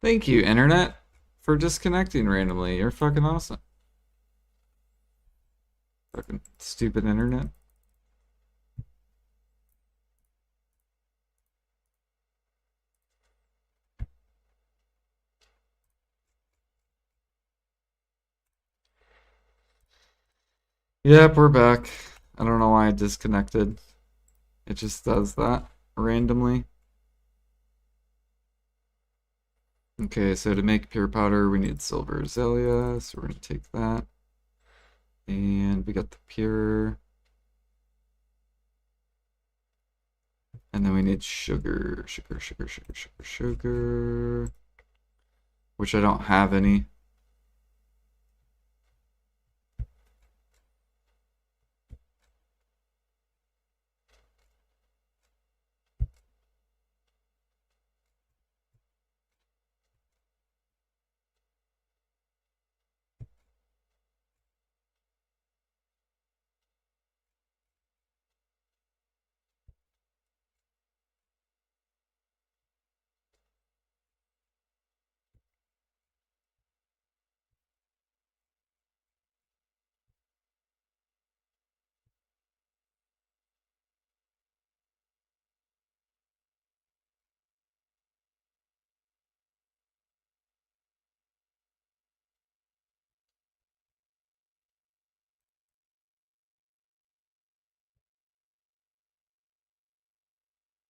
Thank you, Internet, for disconnecting randomly. You're fucking awesome. Fucking stupid Internet. Yep, we're back. I don't know why I disconnected. It just does that randomly. Okay, so to make pure powder, we need silver azalea, so we're gonna take that. And we got the pure. And then we need sugar, sugar, which I don't have any.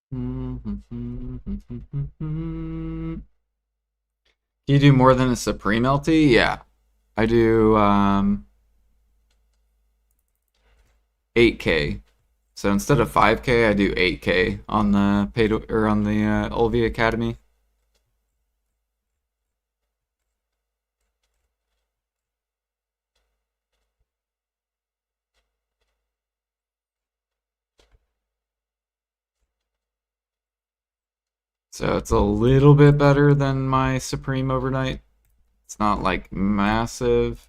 You do more than a Supreme LT? Yeah. I do 8K. So instead of 5K, I do 8K on the pay to, or on the Ulvi Academy. So it's a little bit better than my Supreme overnight. It's not like massive.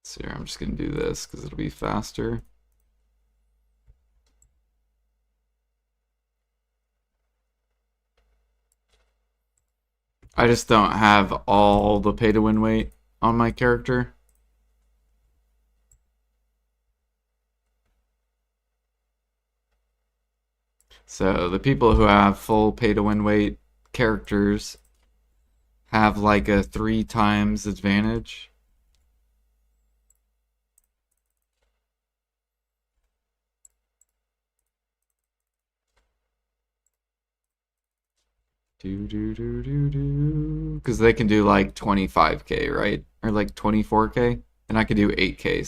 So here, I'm just gonna do this because it'll be faster. I just don't have all the pay to win weight on my character. So the people who have full pay to win weight characters have like a 3 times advantage. Because they can do like 25K, right? Or like 24K, and I could do 8K.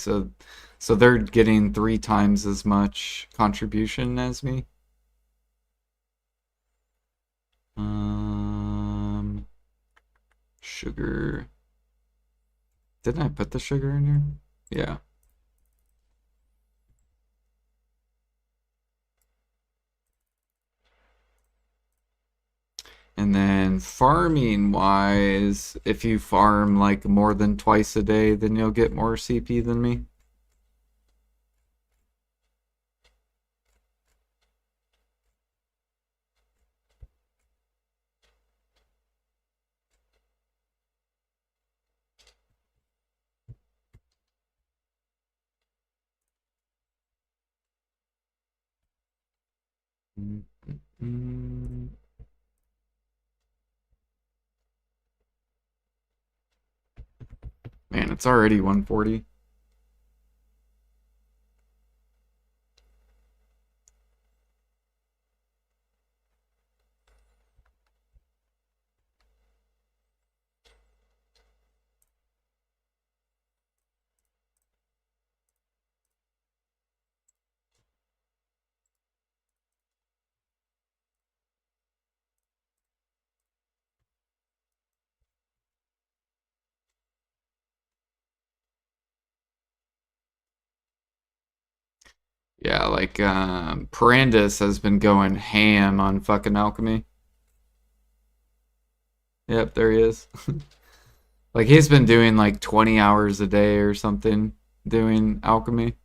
So they're getting 3 times as much contribution as me. Um, sugar. Didn't I put the sugar in here? Yeah. And then farming wise, if you farm like more than twice a day, then you'll get more CP than me. Mm. Man, it's already 140. Yeah, like Parandis has been going ham on fucking alchemy. Yep, there he is. Like he's been doing like 20 hours a day or something doing alchemy.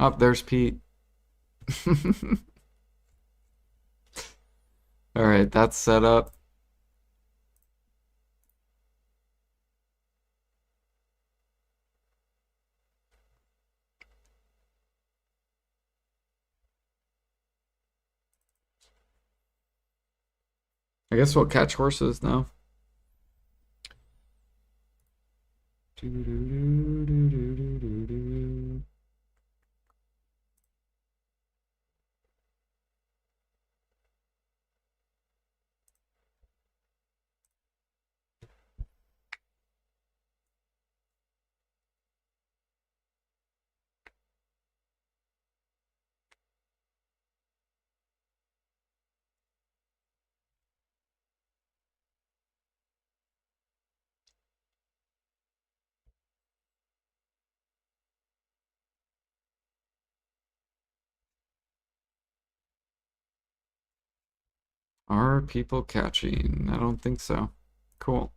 Oh, there's Pete. All right, that's set up. I guess we'll catch horses now. Are people catching? I don't think so. Cool.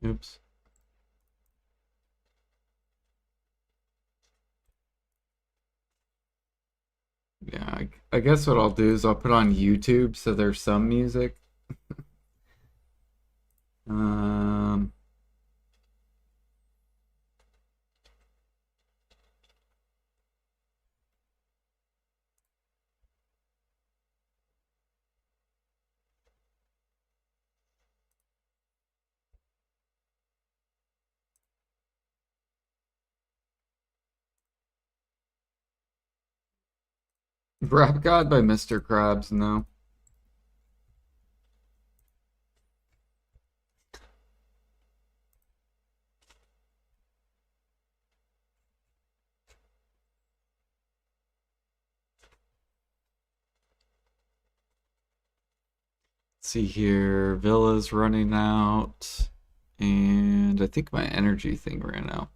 Oops. Yeah, I guess what I'll do is I'll put on YouTube so there's some music. Um, Rap God by Mr. Krabs, no. Let's see here, Villa's running out, and I think my energy thing ran out.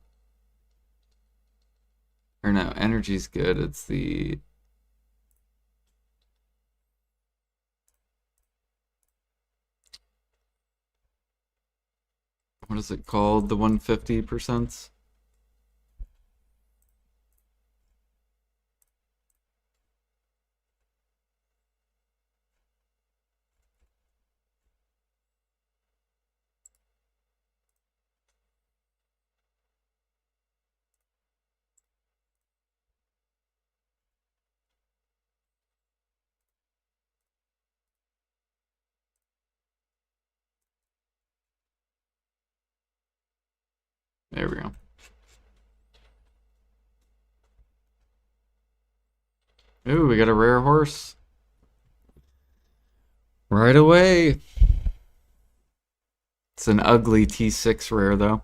Or no, energy's good. It's the what is it called? The 150%? There we go. Ooh, we got a rare horse. Right away. It's an ugly T6 rare though.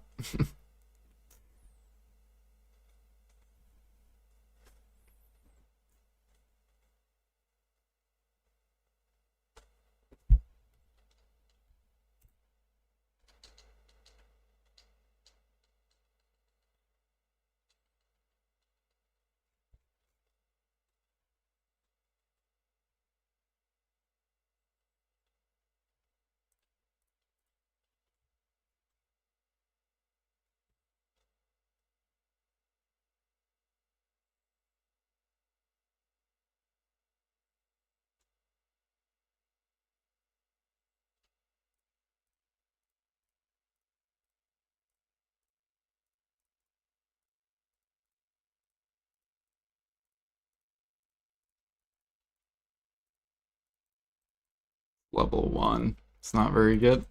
Level 1. It's not very good.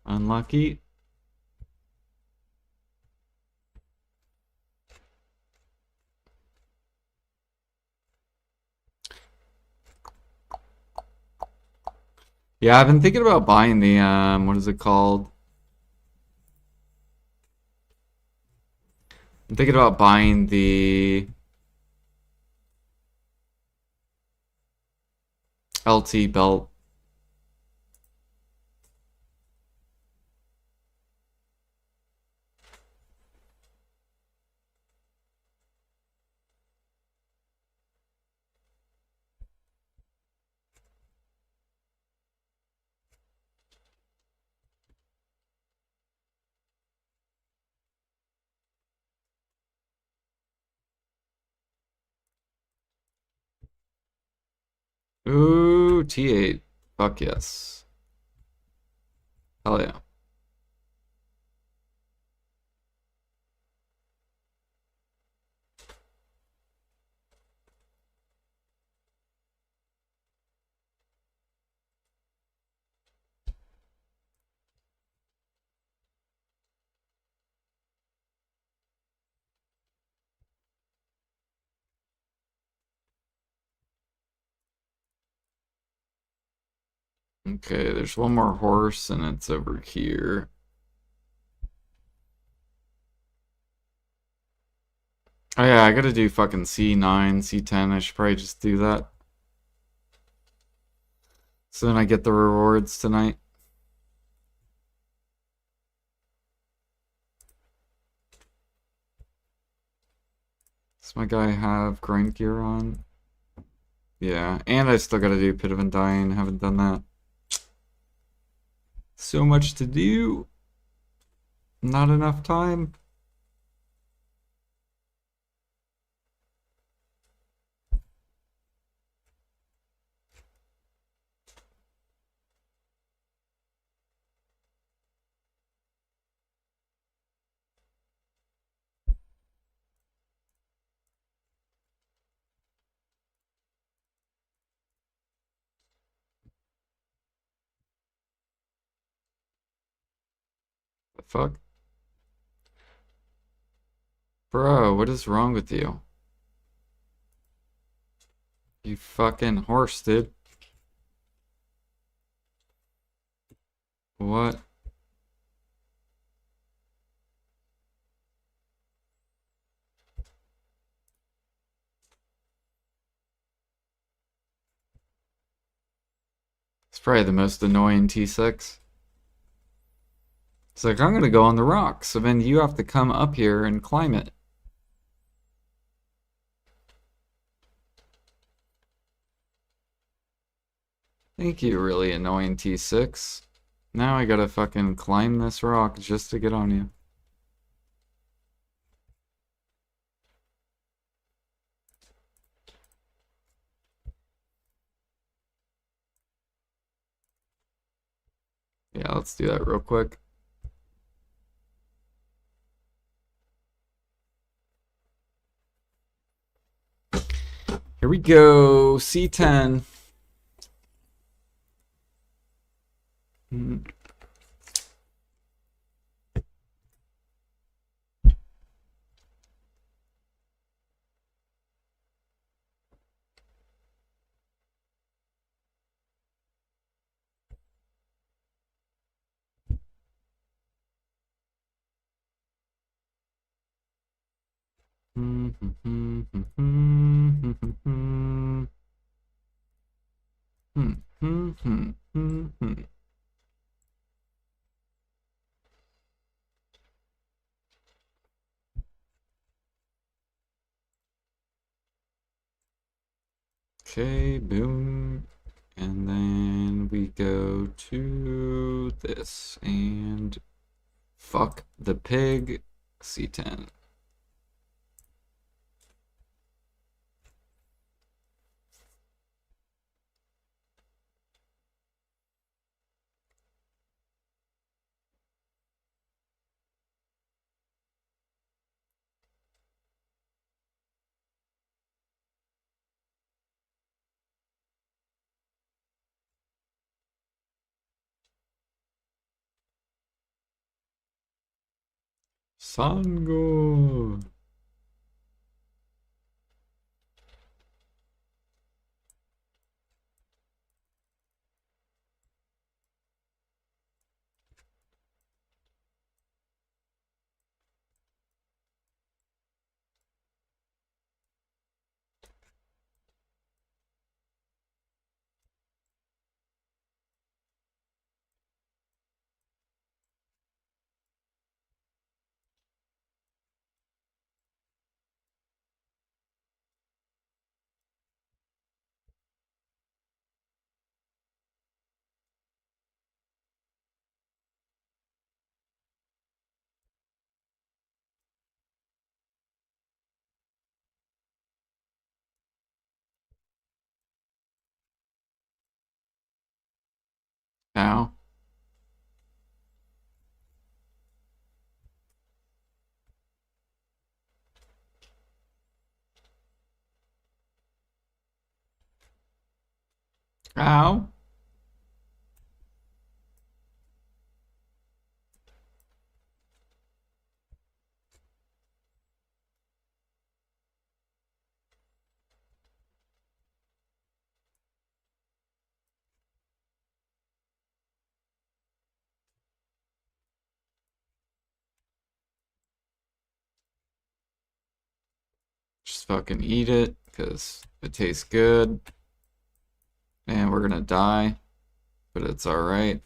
Unlucky. Yeah, I've been thinking about buying the what is it called? I'm thinking about buying the LT belt. Ooh, T8. Fuck yes. Hell yeah. Okay, there's one more horse and it's over here. Oh yeah, I gotta do fucking C9, C10. I should probably just do that. So then I get the rewards tonight. Does my guy have grind gear on? Yeah, and I still gotta do Pit of Undying. Haven't done that. So much to do. Not enough time. The fuck? Bro, what is wrong with you? You fucking horse, dude. What? It's probably the most annoying T6. It's like, I'm gonna go on the rock, so then you have to come up here and climb it. Thank you, really annoying T6. Now I gotta fucking climb this rock just to get on you. Yeah, let's do that real quick. Here we go, C10. Okay, boom. And then we go to this and fuck the pig, C10. Sango. Ow. Ow. Just fucking eat it, because it tastes good. And we're gonna die, but it's alright.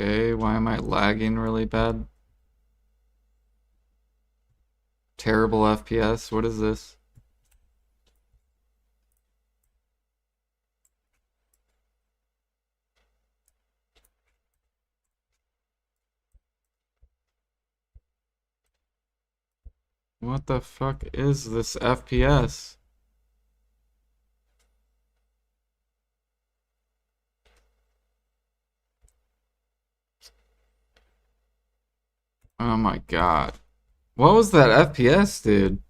Okay, why am I lagging really bad? Terrible FPS, what is this? What the fuck is this FPS? Oh my god. What was that FPS, dude?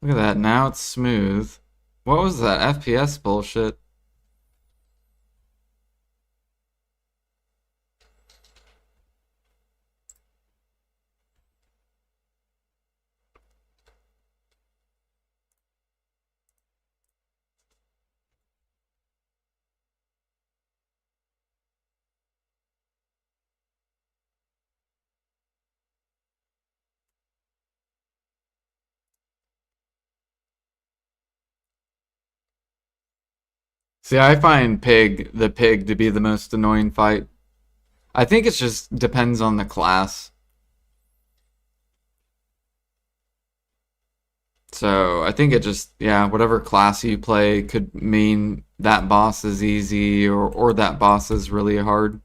Look at that, now it's smooth. What was that FPS bullshit? See, I find the pig to be the most annoying fight. I think it just depends on the class. So I think it just, yeah, whatever class you play could mean that boss is easy or that boss is really hard.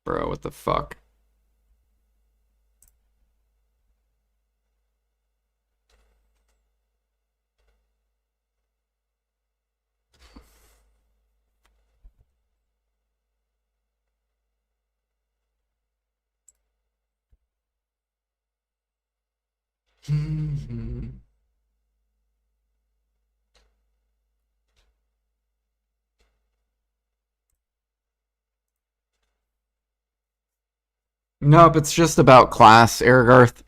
Bro, what the fuck? Nope, it's just about class, Erigarth.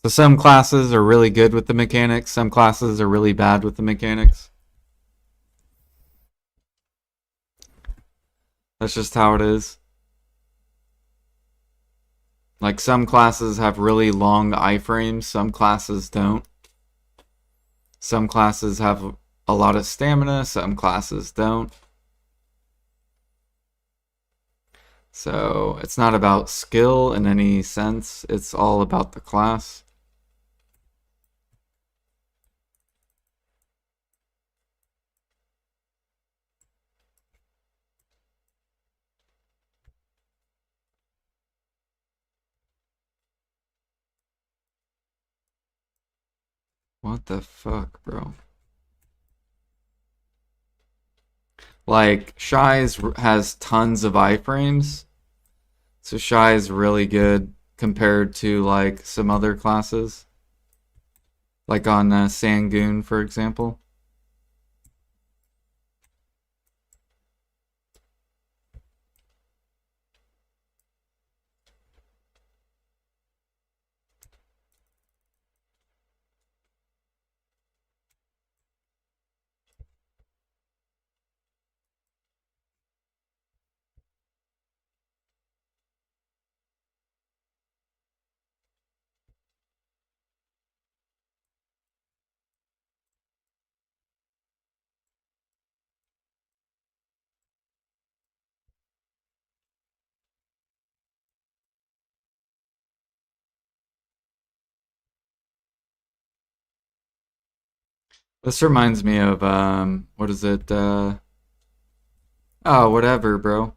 So some classes are really good with the mechanics, some classes are really bad with the mechanics. That's just how it is. Like some classes have really long iframes, some classes don't. Some classes have a lot of stamina, some classes don't. So it's not about skill in any sense, it's all about the class. What the fuck, bro? Like, Shy's has tons of iframes, so Shy is really good compared to like some other classes, like on Sangoon, for example. This reminds me of what is it? Oh, whatever, bro.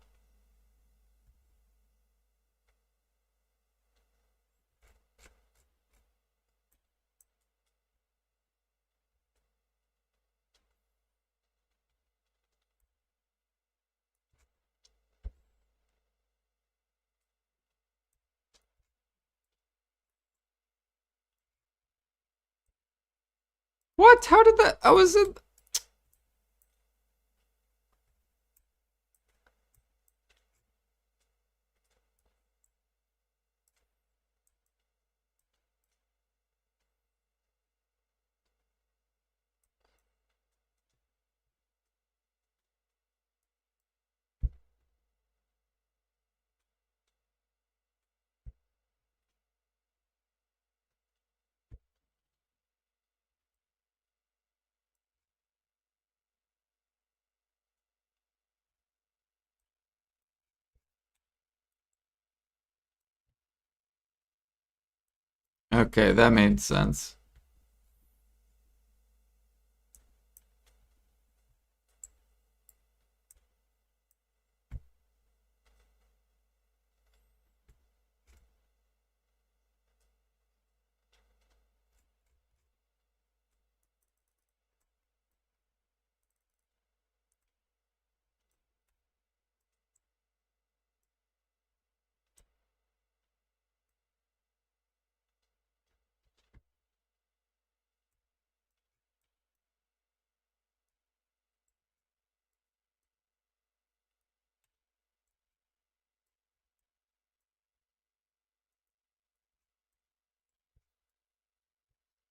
What? How did that? I was in. Okay, that made sense.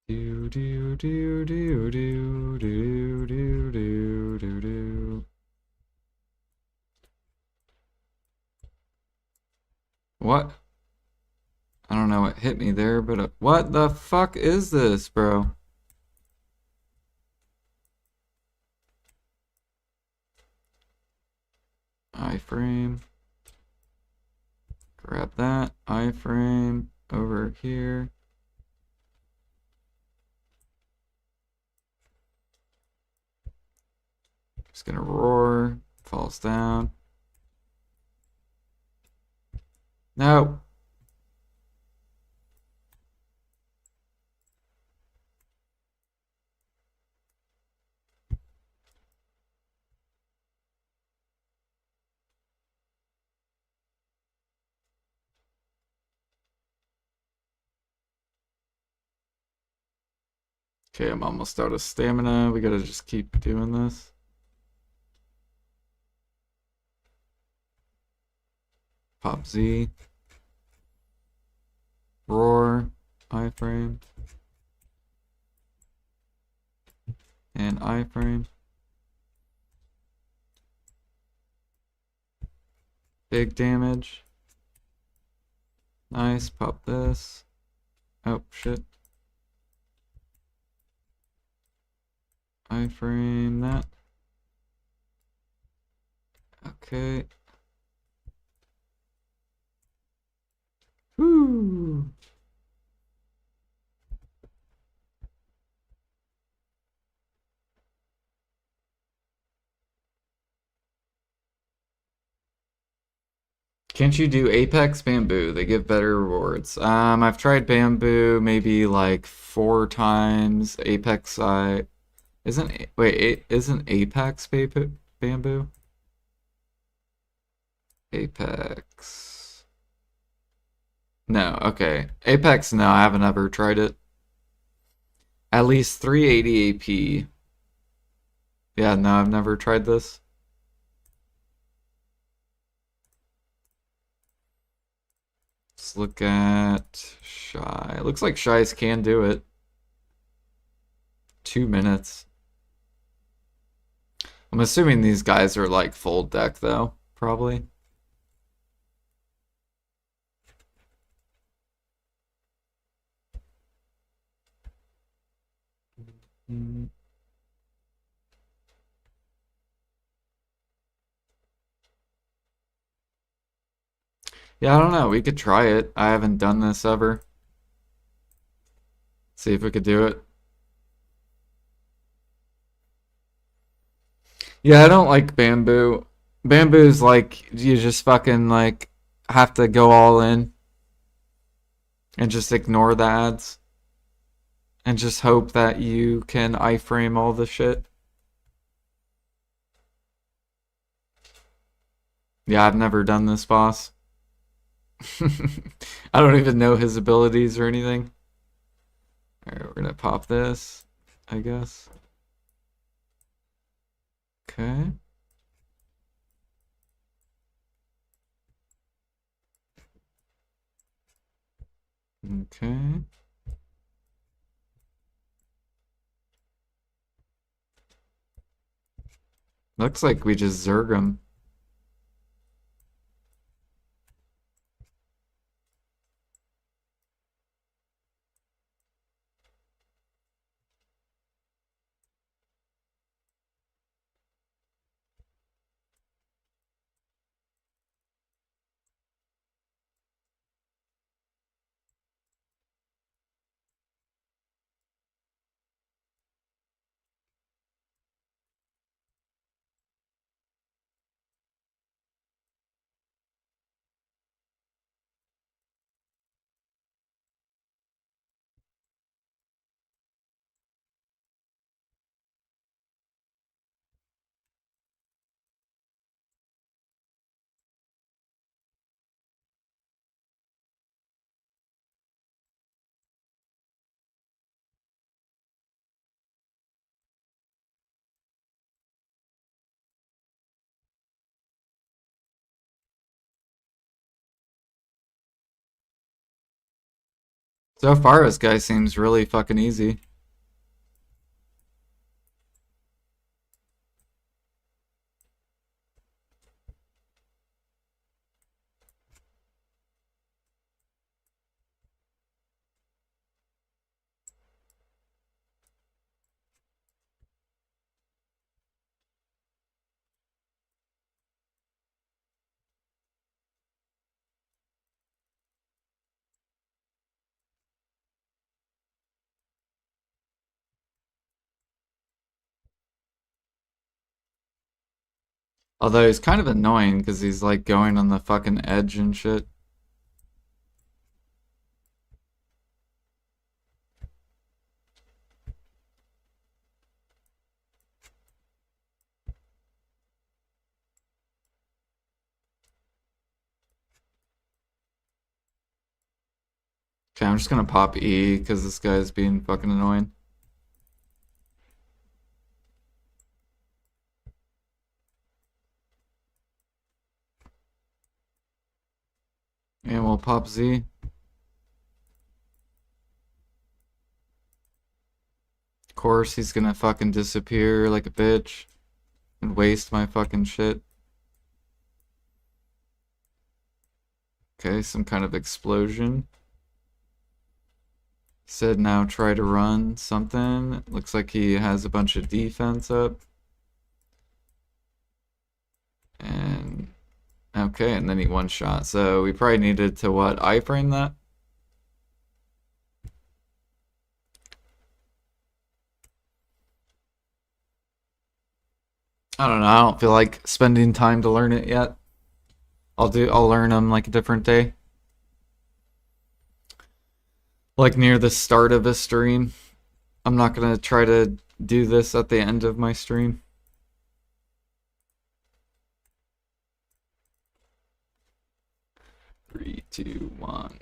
Do do do do do do do do do do. What? I don't know what hit me there, but what the fuck is this, bro? Iframe. Grab that iframe over here. Just gonna roar. Falls down. No. Okay, I'm almost out of stamina. We gotta just keep doing this. Pop Z. Roar. Iframe. And iframe. Big damage. Nice. Pop this. Oh, shit. Iframe that. Okay. Woo! Can't you do Apex Bamboo? They give better rewards. I've tried Bamboo maybe like 4 times. Apex I isn't wait, isn't Apex Bamboo? Apex. No, okay. Apex, no, I haven't ever tried it. At least 380 AP. Yeah, no, I've never tried this. Let's look at Shy. It looks like Shies can do it. 2 minutes. I'm assuming these guys are like full deck though, probably. Mm. Yeah, I don't know. We could try it. I haven't done this ever. See if we could do it. Yeah, I don't like bamboo. Bamboo's like you just fucking like have to go all in and just ignore the ads and just hope that you can iframe all the shit. Yeah, I've never done this boss. I don't even know his abilities or anything. Alright, we're gonna pop this, I guess. Okay. Okay. Looks like we just zerg him. So far, this guy seems really fucking easy. Although he's kind of annoying because he's like going on the fucking edge and shit. Okay, I'm just gonna pop E because this guy's being fucking annoying. And we'll pop Z. Of course, he's gonna fucking disappear like a bitch and waste my fucking shit. Okay, some kind of explosion. Said now try to run something. Looks like he has a bunch of defense up. And okay, and then he one shot. So we probably needed to what? Iframe that? I don't know. I don't feel like spending time to learn it yet. I'll learn them like a different day. Like near the start of a stream. I'm not gonna try to do this at the end of my stream. Three, two, one.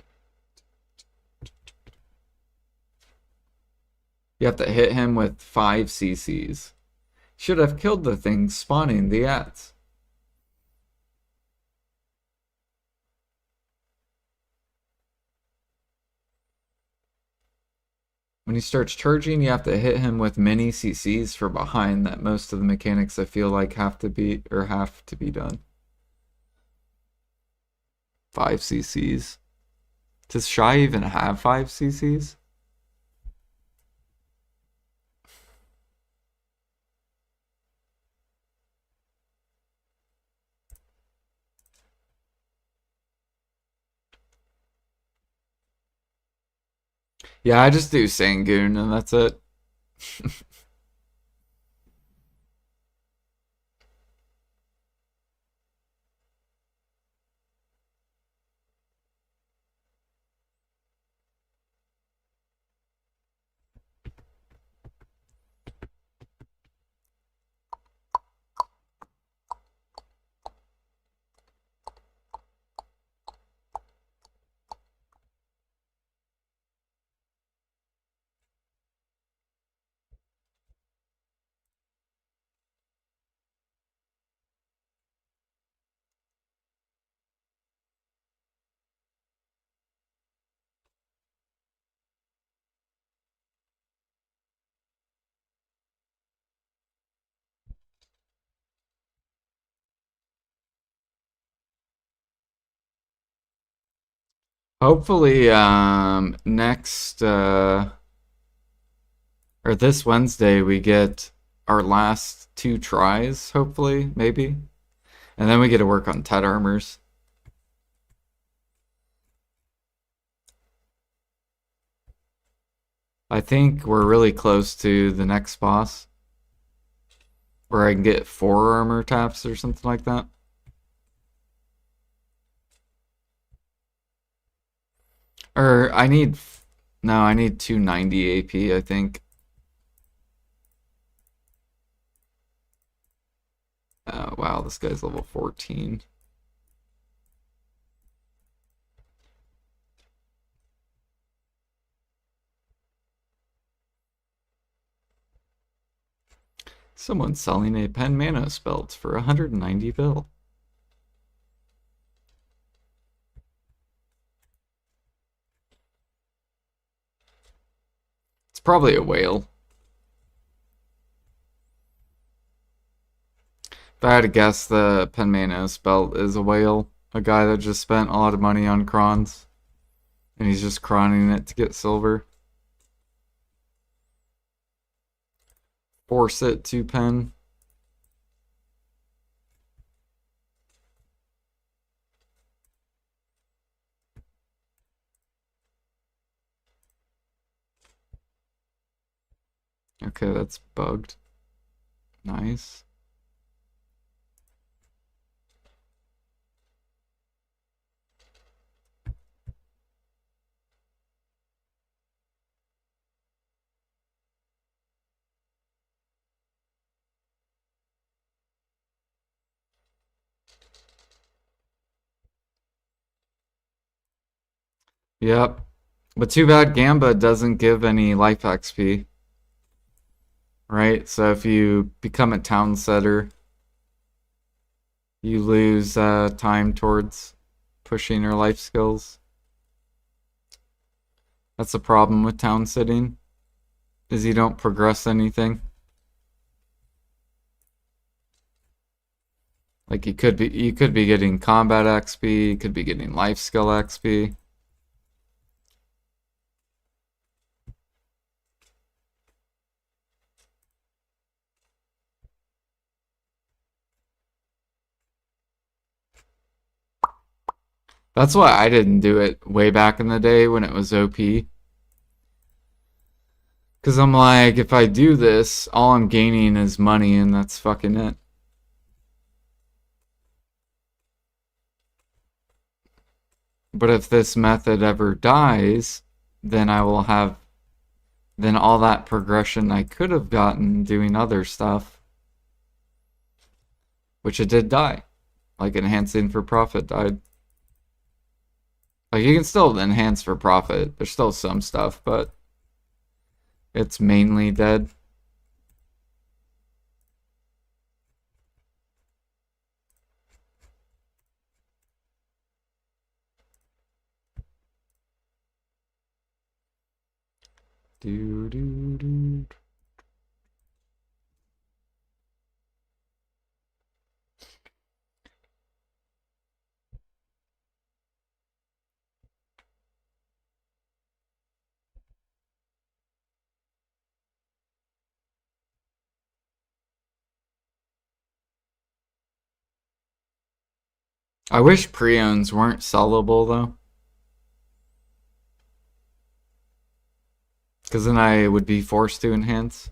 You have to hit him with 5 CCs. Should have killed the thing spawning the ads. When he starts charging, you have to hit him with many CCs for behind that most of the mechanics I feel like have to be done. 5 CCs. Does Shy even have 5 CCs? Yeah, I just do Sangoon and that's it. Hopefully, next or this Wednesday we get our last two tries. Hopefully, maybe, and then we get to work on Tet armors. I think we're really close to the next boss, where I can get 4 armor taps or something like that. Or I need, no, I need 290 AP, I think. Wow, this guy's level 14. Someone's selling a pen Manos belt for 190 bill. It's probably a whale. If I had to guess, the pen Manos belt is a whale. A guy that just spent a lot of money on crons. And he's just cronning it to get silver. Force it to pen. Okay, that's bugged. Nice. Yep. But too bad Gamba doesn't give any life XP. Right? So if you become a town setter, you lose time towards pushing your life skills. That's the problem with town sitting, is you don't progress anything. Like you could be getting combat XP, you could be getting life skill XP. That's why I didn't do it way back in the day when it was OP. Because I'm like, if I do this, all I'm gaining is money and that's fucking it. But if this method ever dies, then I will have, then all that progression I could have gotten doing other stuff, which it did die. Like enhancing for profit died. Like you can still enhance for profit. There's still some stuff, but it's mainly dead. Do do do. I wish Preonnes weren't sellable though, because then I would be forced to enhance.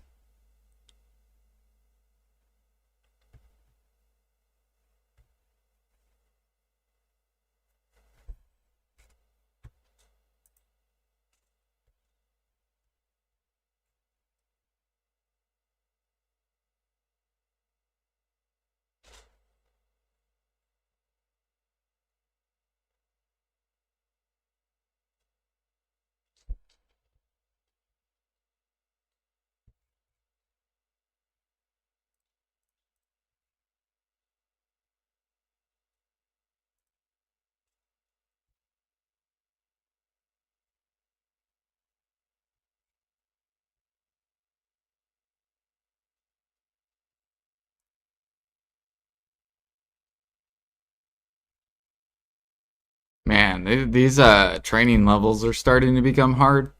Man, these training levels are starting to become hard.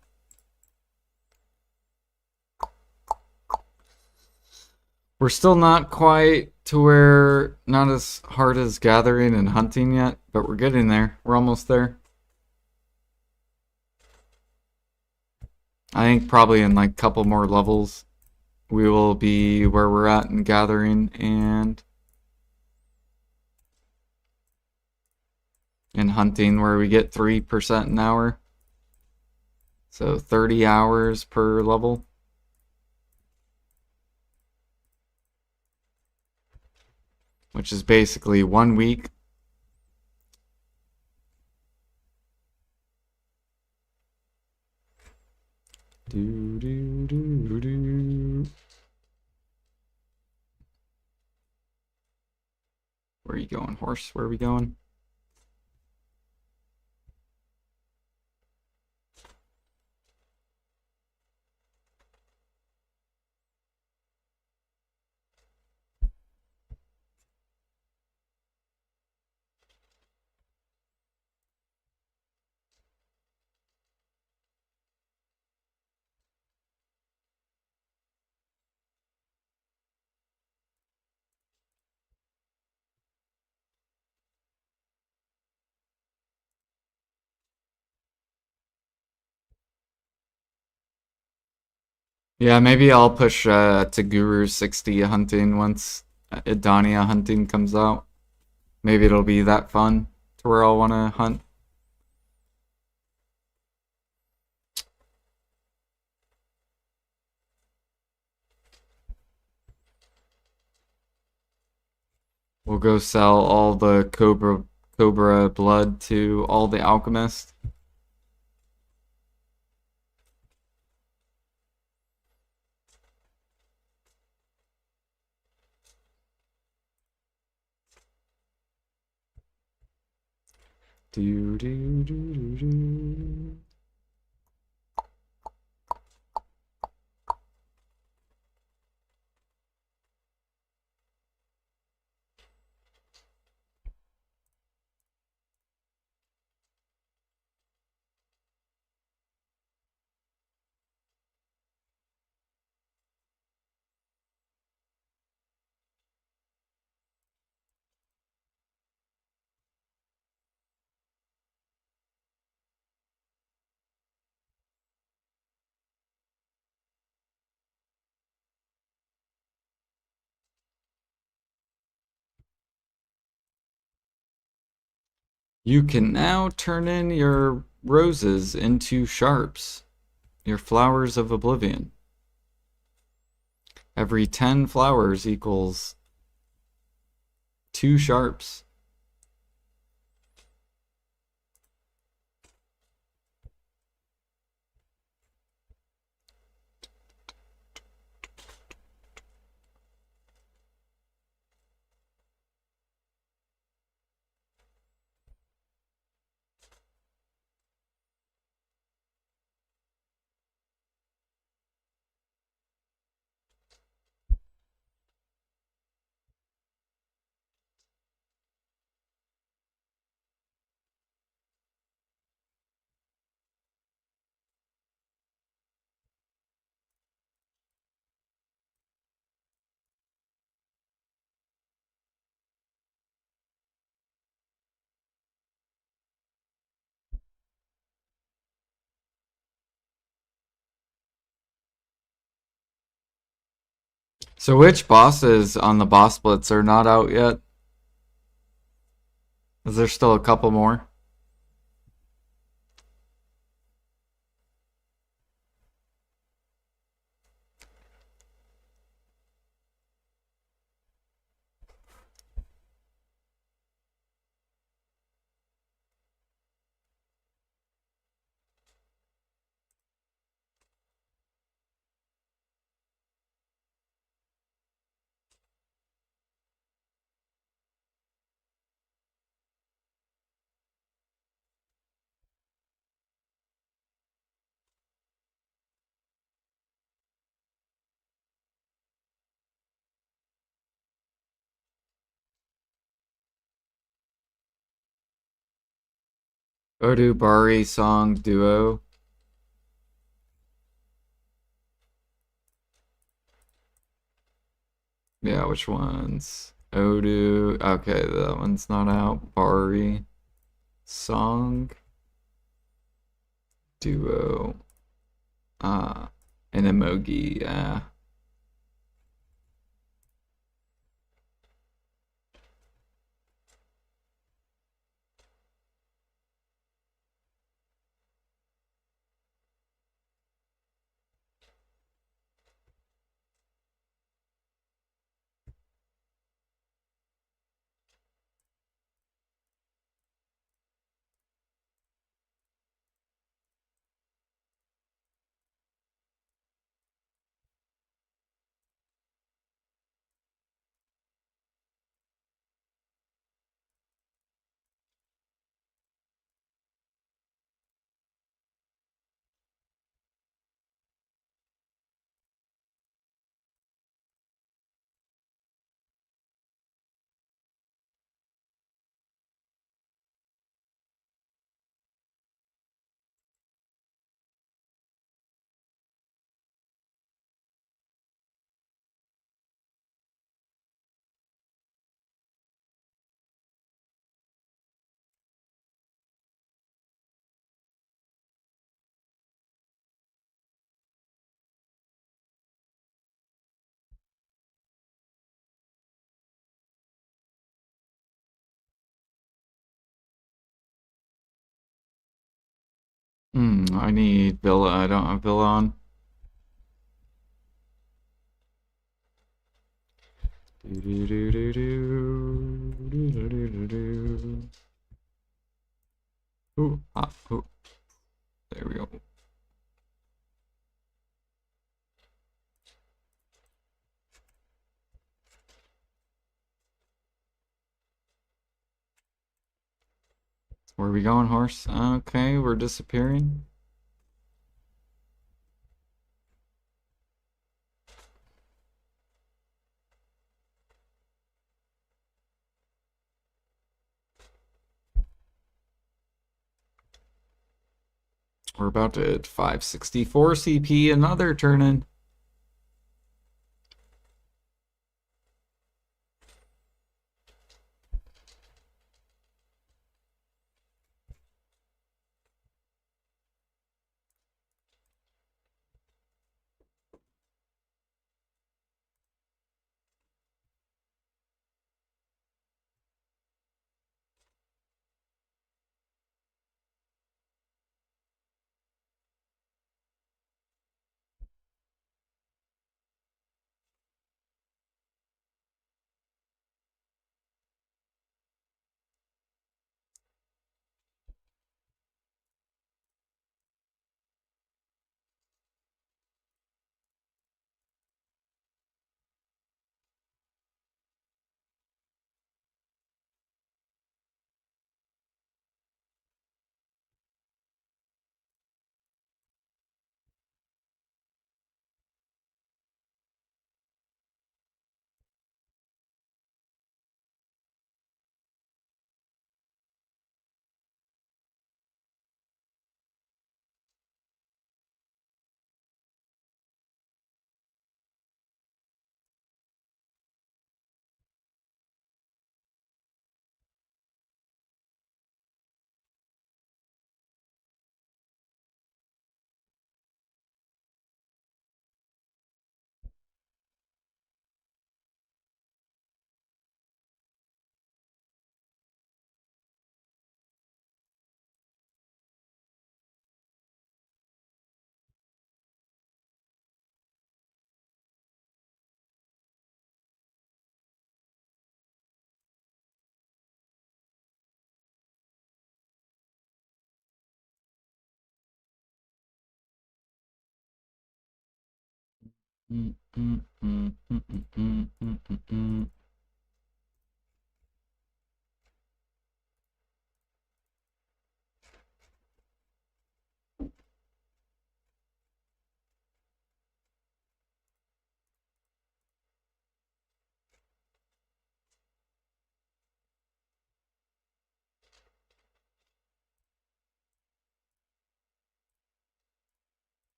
We're still not quite to where, not as hard as gathering and hunting yet, but we're getting there. We're almost there. I think probably in like a couple more levels, we will be where we're at in gathering and in hunting, where we get 3% an hour. So 30 hours per level. Which is basically 1 week. Do, do, do, do. Where are you going, horse? Where are we going? Yeah, maybe I'll push to Guru 60 hunting once Idania hunting comes out. Maybe it'll be that fun to where I'll want to hunt. We'll go sell all the Cobra blood to all the alchemists. Do do do do do. You can now turn in your roses into sharps, your flowers of oblivion. Every 10 flowers equals 2 sharps. So which bosses on the boss splits are not out yet? Is there still a couple more? Odu Bari song duo. Yeah, which ones? Odu. Okay, that one's not out. Bari song duo. And emoji. Yeah. I need Villa. I don't have Villa on. Ooh, ooh. There we go. Where are we going, horse? Okay, we're disappearing. We're about to hit 564 CP, another turn in.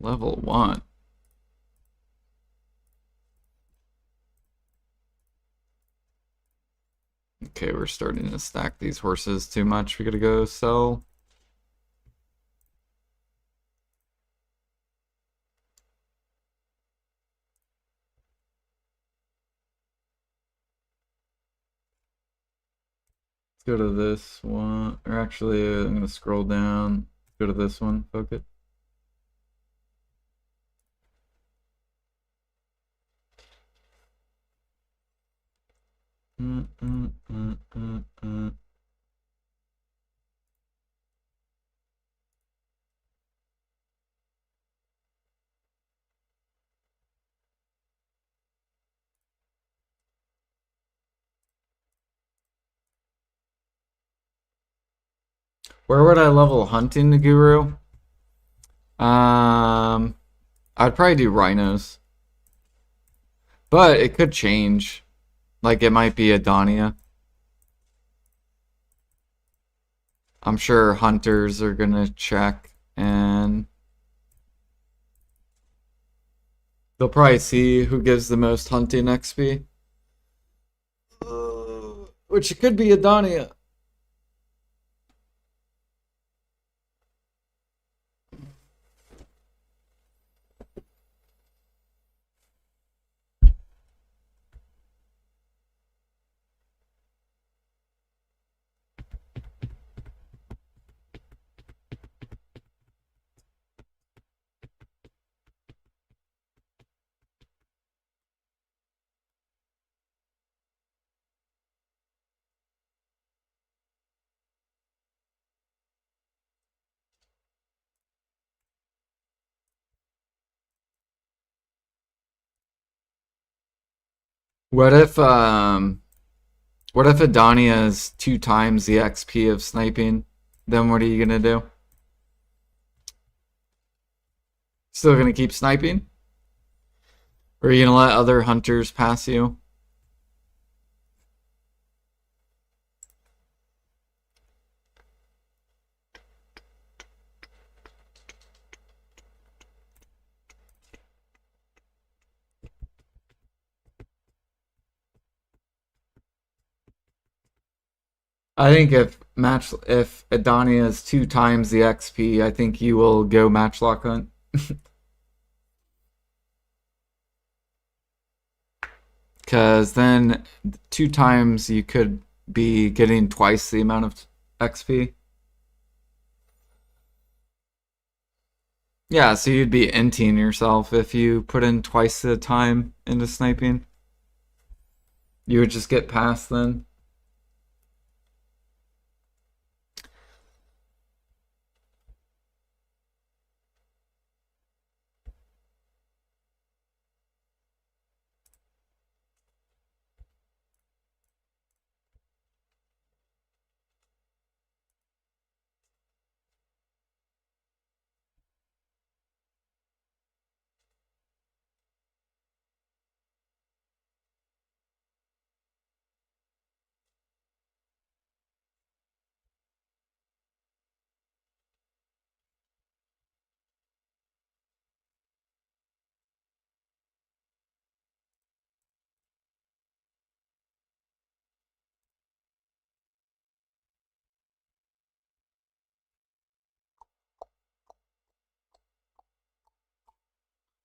Level 1. Okay, we're starting to stack these horses too much. We gotta go sell. Let's go to this one. Or actually, I'm gonna scroll down. Go to this one. Focus. Where would I level hunting the guru? I'd probably do rhinos. But it could change. Like it might be Adonia. I'm sure hunters are gonna check and they'll probably see who gives the most hunting XP. Which could be Adonia. What if Adonia is 2 times the XP of sniping? Then what are you gonna do? Still gonna keep sniping? Or are you gonna let other hunters pass you? I think if Adonia is 2 times the XP, I think you will go matchlock hunt. Because then 2 times you could be getting twice the amount of XP. Yeah, so you'd be inting yourself if you put in twice the time into sniping. You would just get past then.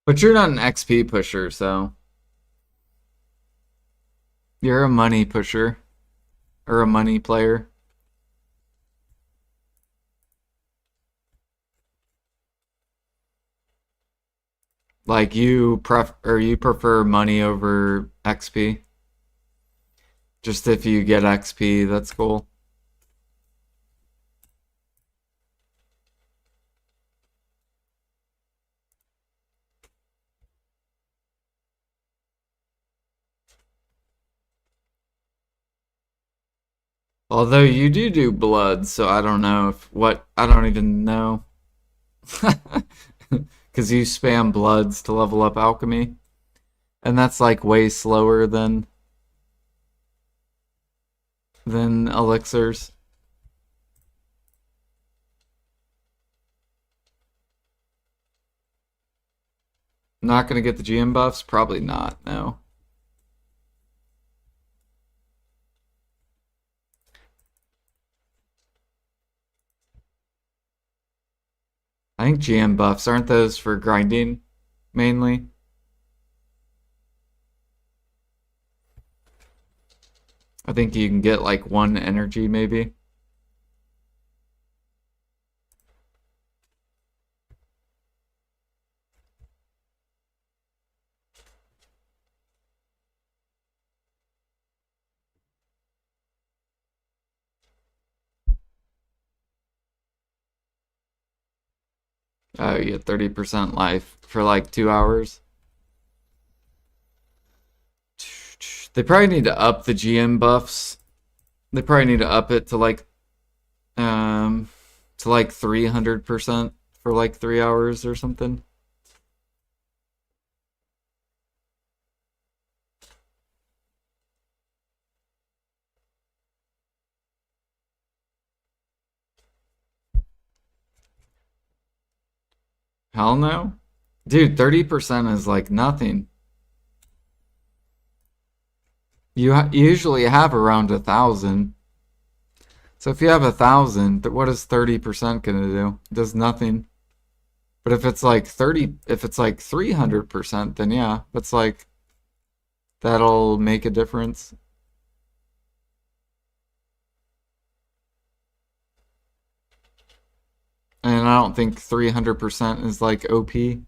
But you're not an XP pusher, so you're a money pusher or a money player. Like you prefer money over XP. Just if you get XP, that's cool. Although you do blood, so I don't know if what I don't even know. Because you spam bloods to level up alchemy. And that's like way slower than elixirs. Not gonna get the GM buffs? Probably not, no. I think GM buffs, aren't those for grinding mainly? I think you can get like 1 energy maybe. Oh, you get 30% life for like 2 hours. They probably need to up the GM buffs. They probably need to up it to like 300% for like 3 hours or something. Hell no. Dude, 30% is like nothing. You usually have around 1,000. So if you have 1,000, what is 30% gonna do? It does nothing. But if it's like 300%, then yeah, that's like that'll make a difference. And I don't think 300% is like OP. You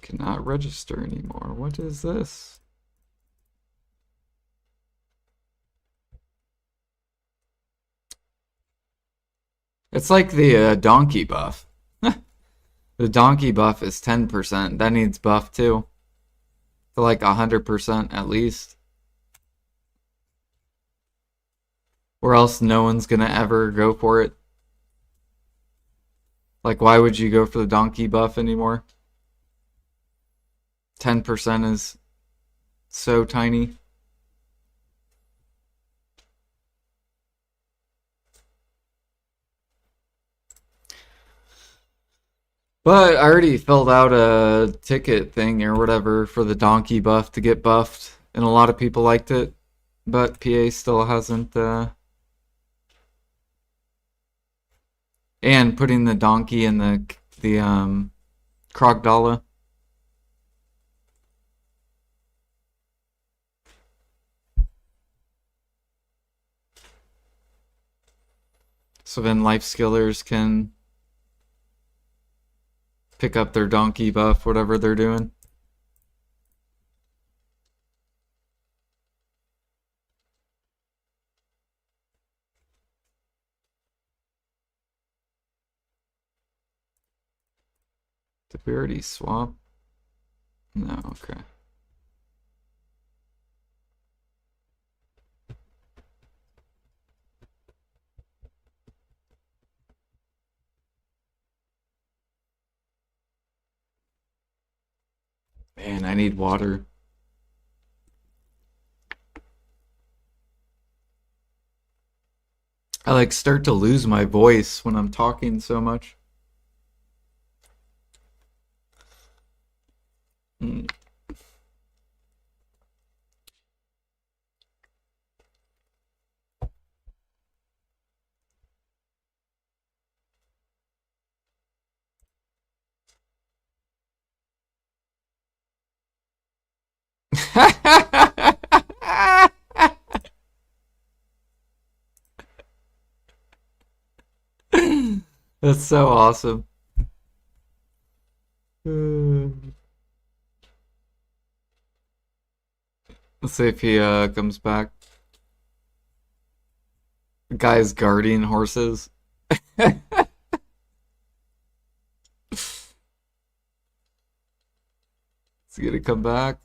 cannot register anymore. What is this? It's like the donkey buff. The donkey buff is 10%. That needs buff too. To like 100% at least. Or else no one's gonna ever go for it. Like, why would you go for the donkey buff anymore? 10% is so tiny. But I already filled out a ticket thing or whatever for the donkey buff to get buffed, and a lot of people liked it. But PA still hasn't. And putting the donkey in the Krogdala. So then Lifeskillers can pick up their donkey buff, whatever they're doing. Did we already swap? No, okay. Man, I need water. I like start to lose my voice when I'm talking so much. Mm. That's so awesome. Let's see if he comes back. The guy's guarding horses. Is he gonna come back?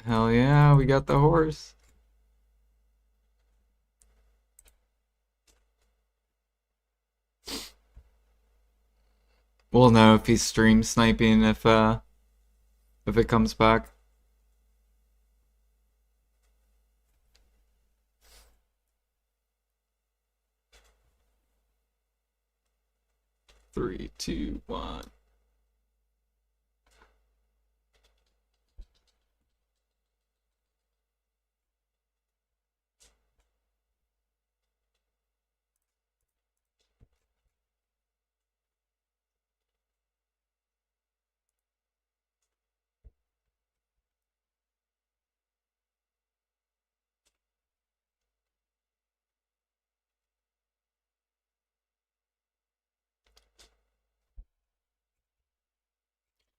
Hell yeah, we got the horse. We'll know if he's stream sniping if it comes back. Three, two, one.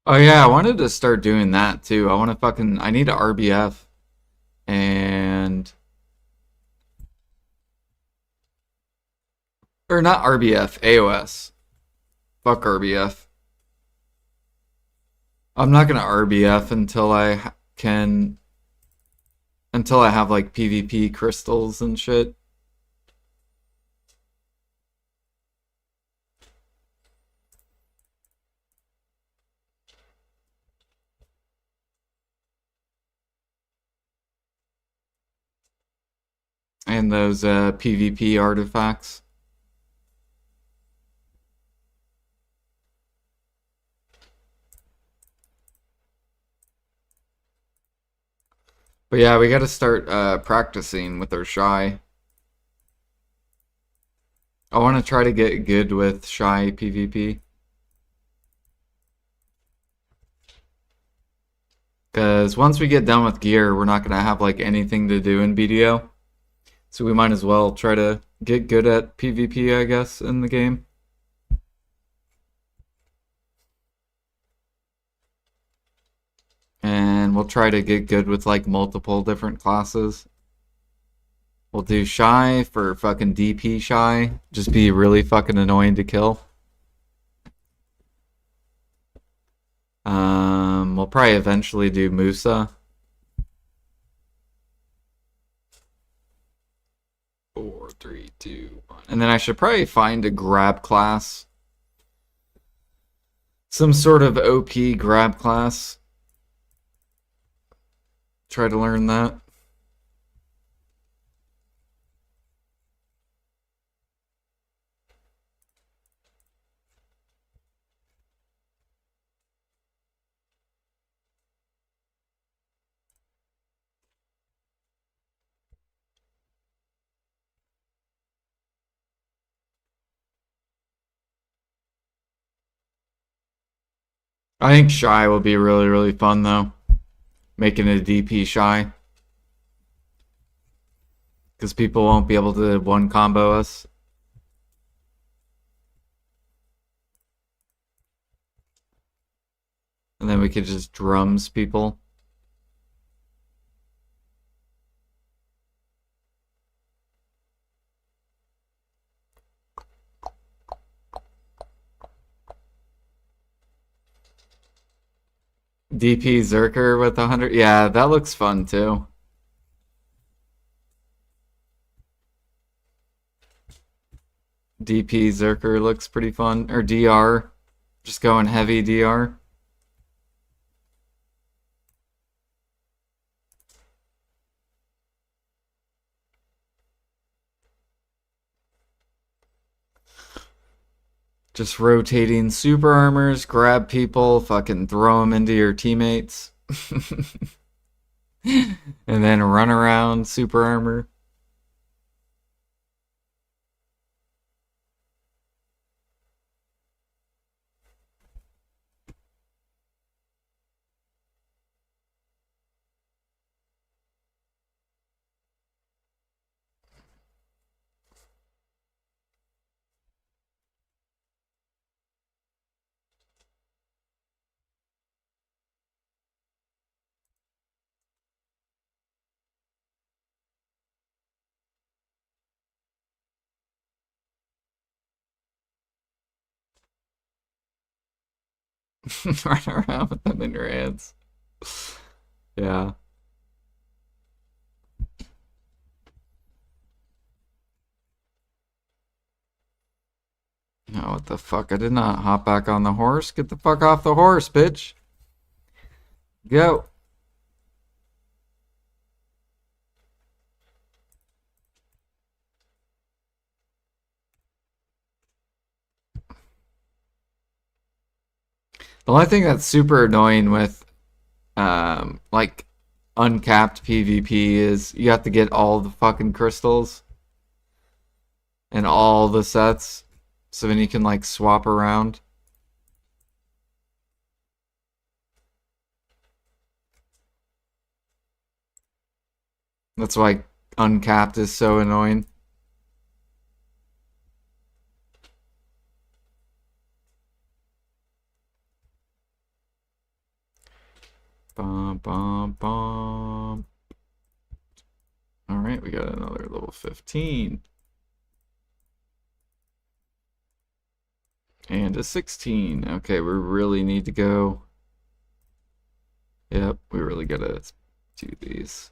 Oh yeah, I wanted to start doing that too. I need a RBF and or not RBF, AOS. Fuck RBF. I'm not gonna RBF until I have like PvP crystals and shit. And those PvP artifacts. But yeah, we gotta start practicing with our shy. I want to try to get good with shy PvP. Because once we get done with gear, we're not going to have like anything to do in BDO. So we might as well try to get good at PvP, I guess, in the game. And we'll try to get good with like multiple different classes. We'll do shy for fucking DP shy. Just be really fucking annoying to kill. We'll probably eventually do Musa. 4, 3, 2, 1. And then I should probably find a grab class. Some sort of OP grab class. Try to learn that. I think shy will be really, really fun though. Making a DP shy. Because people won't be able to one combo us. And then we could just drums people. DP Zerker with 100. Yeah, that looks fun too. DP Zerker looks pretty fun. Or DR. Just going heavy DR. Just rotating super armors, grab people, fucking throw them into your teammates. And then run around super armor. Run around with them in your hands. Yeah. Oh, what the fuck? I did not hop back on the horse. Get the fuck off the horse, bitch. Go. The only thing that's super annoying with like uncapped PvP is you have to get all the fucking crystals and all the sets, so then you can like swap around. That's why uncapped is so annoying. Bum, bum, bum. All right, we got another level 15. And a 16. Okay, we really need to go. Yep, we really gotta do these.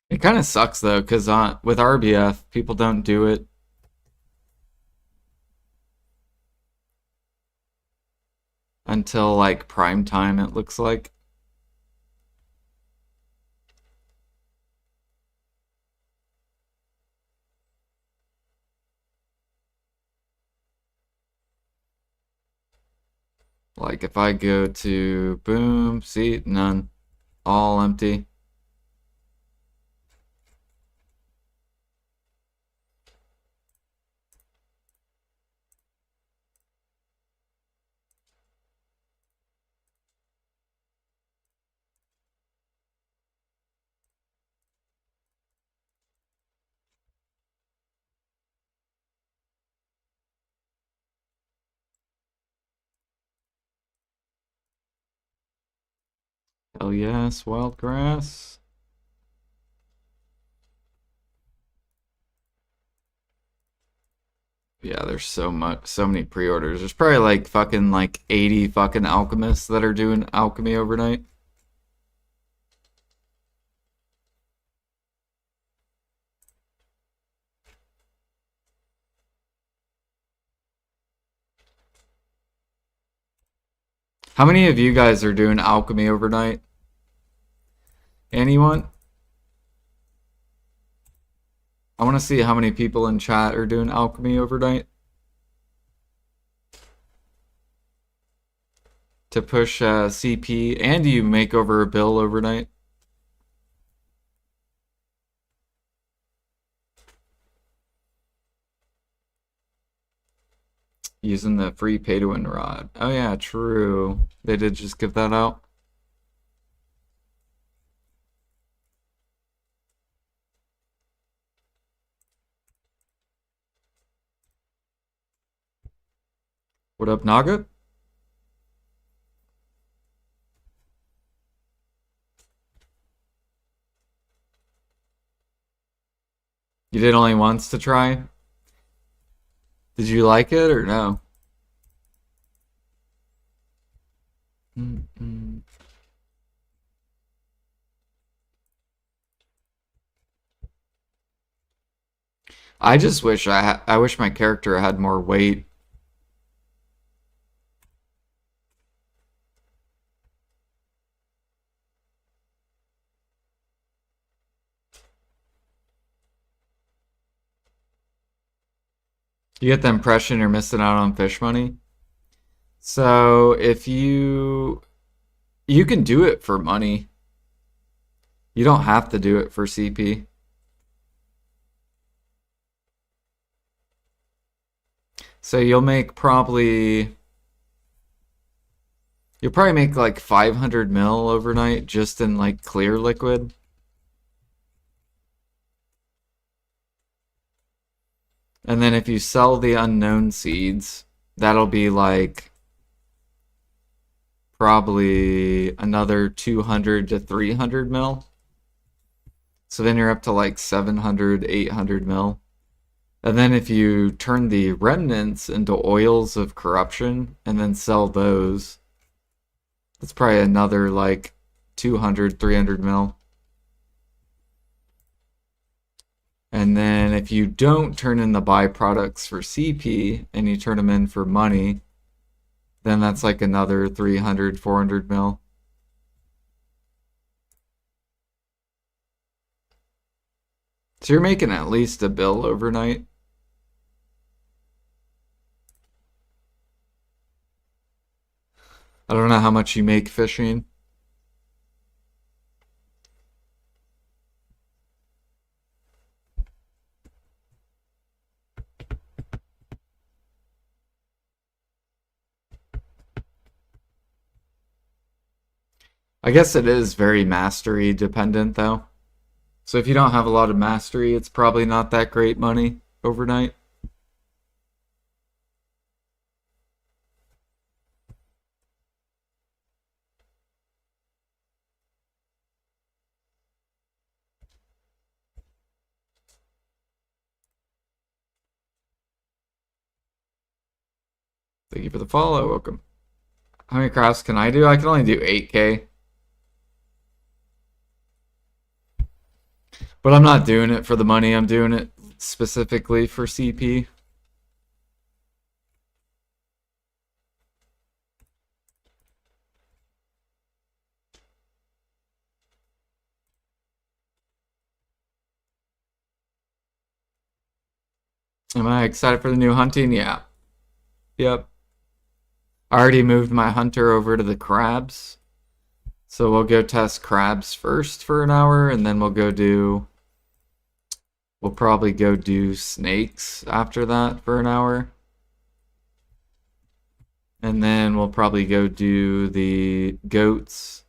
It kind of sucks though, because with RBF, people don't do it until like prime time, it looks like. Like if I go to boom, see, none, all empty. Hell yes, wild grass. Yeah, there's so many pre-orders. There's probably like fucking like 80 fucking alchemists that are doing alchemy overnight. How many of you guys are doing alchemy overnight? Anyone? I want to see how many people in chat are doing alchemy overnight to push CP, and do you make over a bill overnight? Using the free pay-to-win rod. Oh yeah, true. They did just give that out. What up, Naga? You did only once to try? Did you like it or no? Mm-mm. I just wish I wish my character had more weight. You get the impression you're missing out on fish money. So if you can do it for money. You don't have to do it for CP. So you'll probably make like 500 mil overnight just in like clear liquid. And then if you sell the unknown seeds, that'll be like probably another 200 to 300 mil. So then you're up to like 700, 800 mil. And then if you turn the remnants into oils of corruption and then sell those, that's probably another like 200, 300 mil. And then if you don't turn in the byproducts for CP and you turn them in for money, then that's like another 300, 400 mil. So you're making at least a bill overnight. I don't know how much you make fishing. I guess it is very mastery dependent though. So if you don't have a lot of mastery, it's probably not that great money overnight. Thank you for the follow. Welcome. How many crafts can I do? I can only do 8K. But I'm not doing it for the money. I'm doing it specifically for CP. Am I excited for the new hunting? Yeah. Yep. I already moved my hunter over to the crabs. So we'll go test crabs first for an hour, and then we'll probably go do snakes after that for an hour. And then we'll probably go do the goats.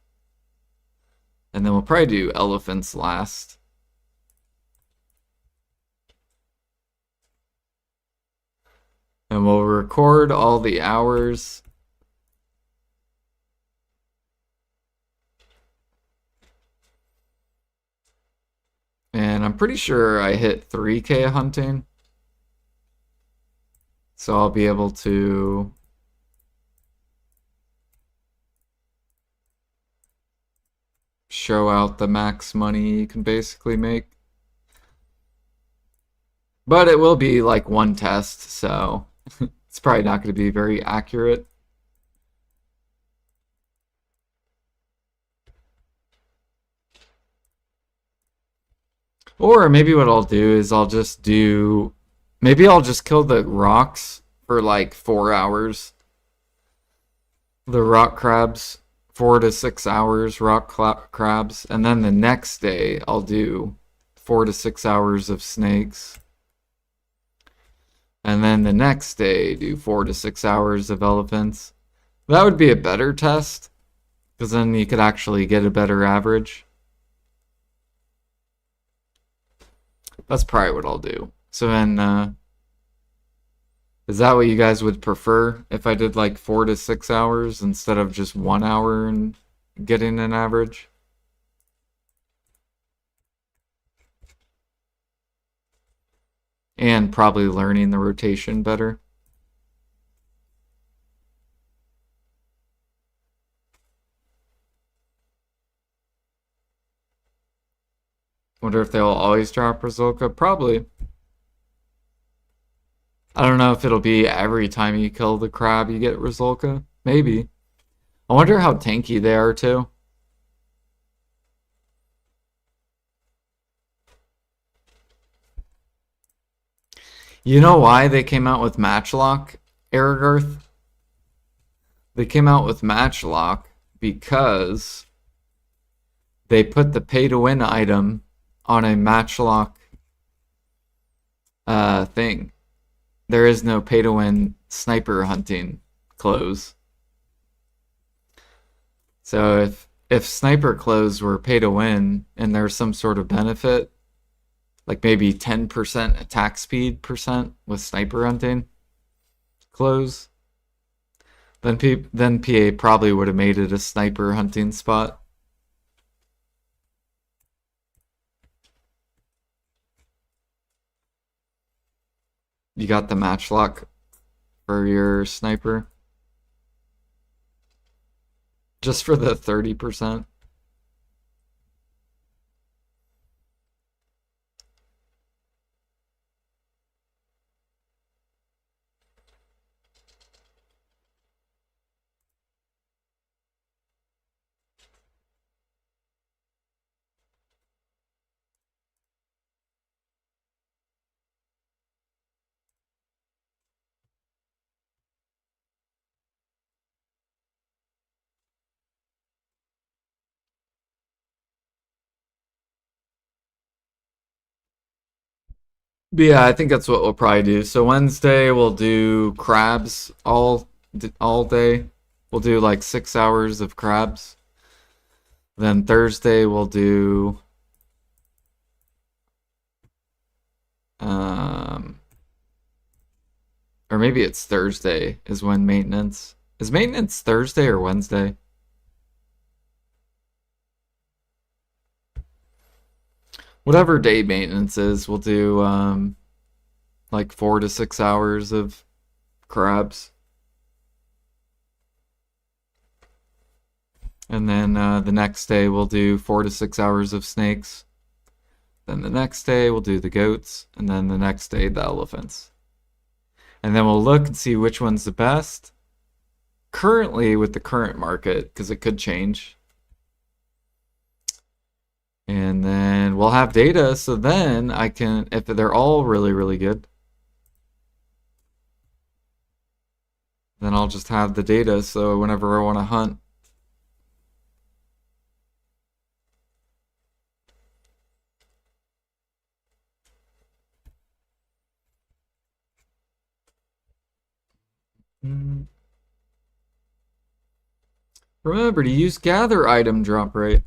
And then we'll probably do elephants last. And we'll record all the hours. And I'm pretty sure I hit 3K hunting. So I'll be able to show out the max money you can basically make. But it will be like one test, so it's probably not going to be very accurate. Or maybe what I'll do is maybe I'll just kill the rocks for like 4 hours. The rock crabs, 4 to 6 hours rock crabs, and then the next day I'll do 4 to 6 hours of snakes. And then the next day do 4 to 6 hours of elephants. That would be a better test, because then you could actually get a better average. That's probably what I'll do. So then, is that what you guys would prefer if I did like 4 to 6 hours instead of just 1 hour and getting an average? And probably learning the rotation better. Wonder if they'll always drop Brazilka? Probably. I don't know if it'll be every time you kill the crab you get Rizolka. Maybe. I wonder how tanky they are too. You know why they came out with Matchlock, Aragorth? They came out with Matchlock because they put the pay-to-win item on a Matchlock thing. There is no pay-to-win sniper hunting clothes. So if sniper clothes were pay-to-win and there's some sort of benefit, like maybe 10% attack speed percent with sniper hunting clothes, then PA probably would have made it a sniper hunting spot. You got the Matchlock for your sniper? Just for the 30%? But yeah, I think that's what we'll probably do. So Wednesday we'll do crabs all day. We'll do like 6 hours of crabs. Then Thursday we'll do or maybe it's Thursday is when maintenance. Is maintenance Thursday or Wednesday? Whatever day maintenance is, we'll do like 4 to 6 hours of crabs. And then the next day we'll do 4 to 6 hours of snakes. Then the next day we'll do the goats, and then the next day the elephants. And then we'll look and see which one's the best. Currently with the current market, because it could change. And then we'll have data, so then I can, if they're all really, really good, then I'll just have the data, so whenever I want to hunt. Remember to use gather item drop rate.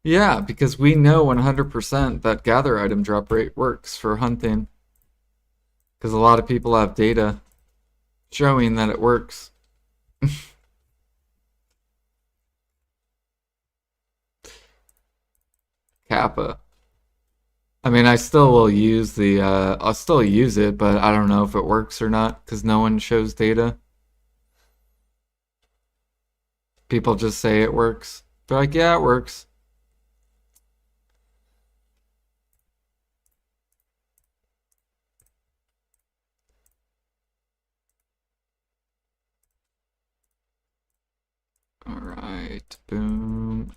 Yeah, because we know 100% that gather item drop rate works for hunting. Because a lot of people have data showing that it works. Kappa. I mean, I still will use the, I'll still use it, but I don't know if it works or not, because no one shows data. People just say it works. They're like, yeah, it works. All right, boom.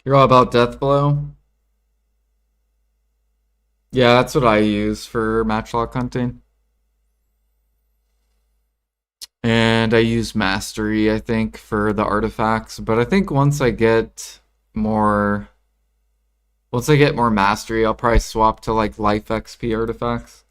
You're all about Deathblow? Yeah, that's what I use for matchlock hunting. And I use Mastery, I think, for the artifacts. But I think more, once I get more Mastery, I'll probably swap to like Life XP artifacts.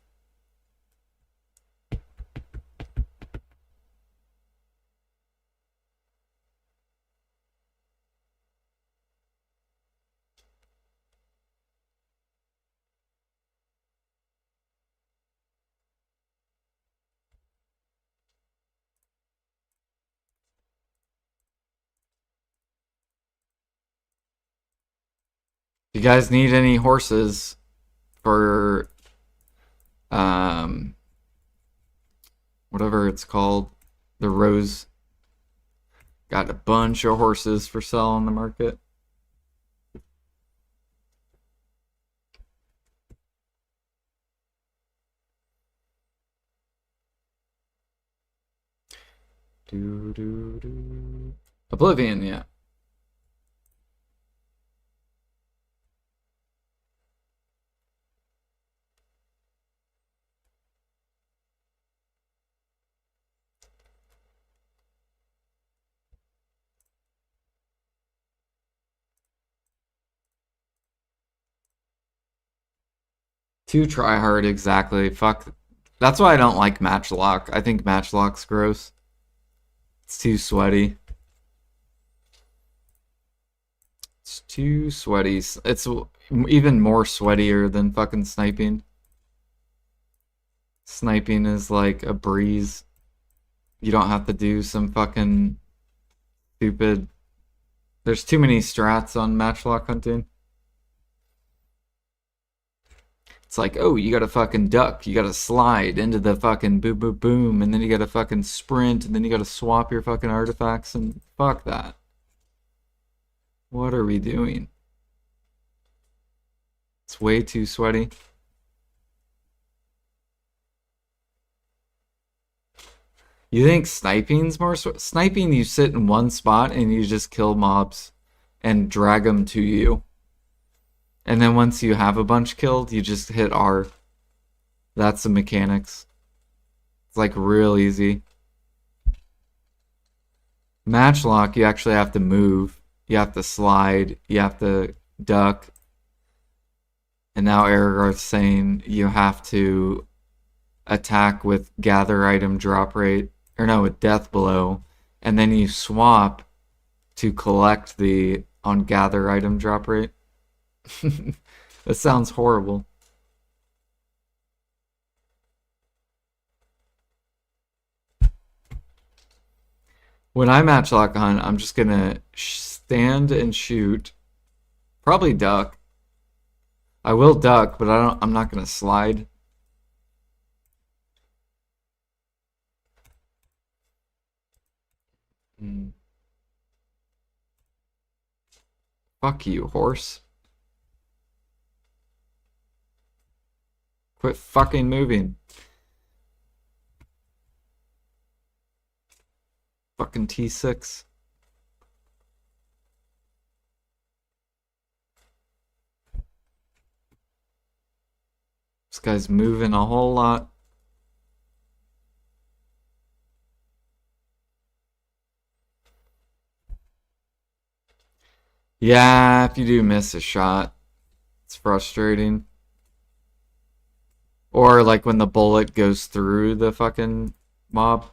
If you guys need any horses for whatever it's called, the rose Got a bunch of horses for sale on the market. Oblivion, yeah. Too try hard, exactly. Fuck. That's why I don't like Matchlock. I think Matchlock's gross. It's too sweaty. It's too sweaty. It's even more sweatier than fucking sniping. Sniping is like a breeze. You don't have to do some fucking stupid. There's too many strats on matchlock hunting. It's like, oh, you gotta fucking duck, you gotta slide into the fucking boom boom boom, and then you gotta fucking sprint, and then you gotta swap your fucking artifacts, and fuck that. What are we doing? It's way too sweaty. You think sniping's more sniping? You sit in one spot and you just kill mobs and drag them to you. And then once you have a bunch killed, you just hit R. That's the mechanics. It's like real easy. Matchlock, you actually have to move. You have to slide. You have to duck. And now Aragorn's saying you have to attack with gather item drop rate. Or no, with death blow. And then you swap to collect the on gather item drop rate. That sounds horrible. When I matchlock hunt, I'm just gonna stand and shoot. Probably duck. I will duck, but I'm not gonna slide. Fuck you, horse. Quit fucking moving. Fucking T6. This guy's moving a whole lot. Yeah, if you do miss a shot, it's frustrating. Or like when the bullet goes through the fucking mob.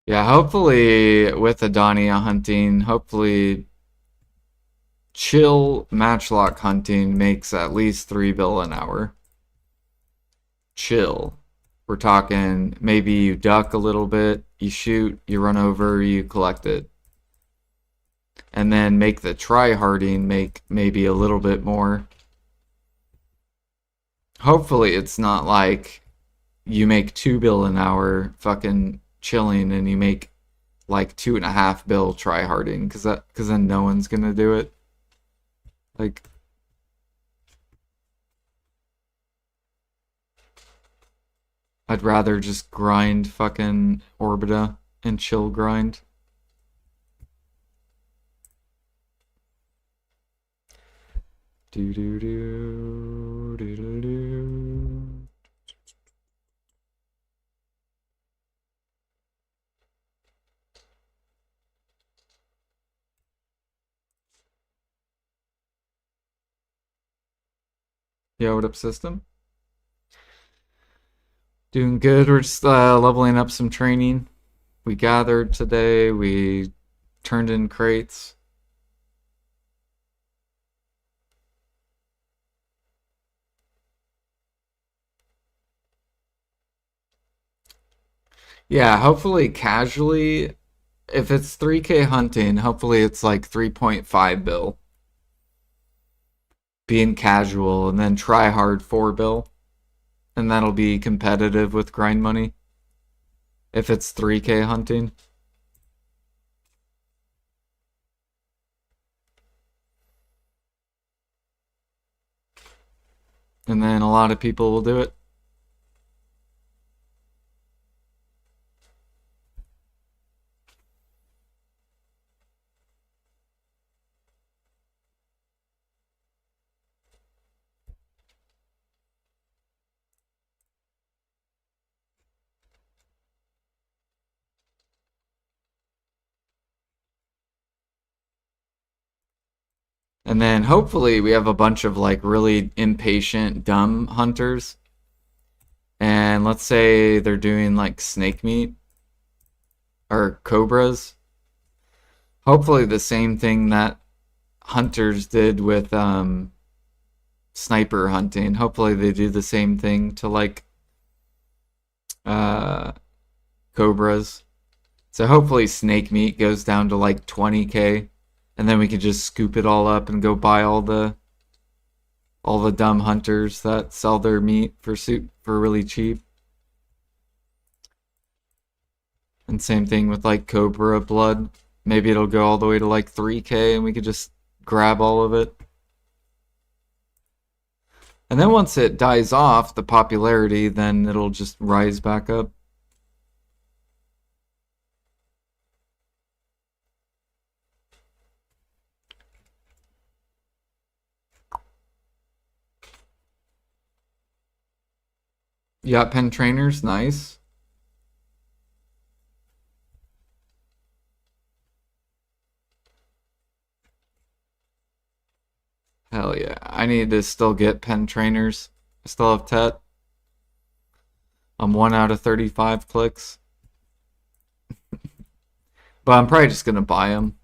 Yeah, hopefully with Adania hunting, hopefully chill matchlock hunting makes at least 3 bill an hour. Chill. We're talking maybe you duck a little bit, you shoot, you run over, you collect it. And then make the try-harding make maybe a little bit more. Hopefully it's not like you make 2 bill an hour fucking chilling and you make like 2.5 bill try-harding, because then no one's gonna do it. Like, I'd rather just grind fucking Orbita and chill grind. Do do do do do do. Yo, what up, system? Doing good. We're just leveling up some training. We gathered today. We turned in crates. Yeah, hopefully casually. If it's 3K hunting, hopefully it's like 3.5 bill. Being casual, and then try hard 4 bill. And that'll be competitive with grind money. If it's 3K hunting. And then a lot of people will do it. And then hopefully we have a bunch of like really impatient, dumb hunters. And let's say they're doing like snake meat or cobras. Hopefully the same thing that hunters did with sniper hunting. Hopefully they do the same thing to like uh, cobras. So hopefully snake meat goes down to like 20K, and then we can just scoop it all up and go buy all the dumb hunters that sell their meat for really cheap. And same thing with like cobra blood. Maybe it'll go all the way to like 3K and we could just grab all of it. And then once it dies off, the popularity, then it'll just rise back up. You got pen trainers? Nice. Hell yeah. I need to still get pen trainers. I still have Tet. I'm 1 out of 35 clicks. But I'm probably just going to buy them.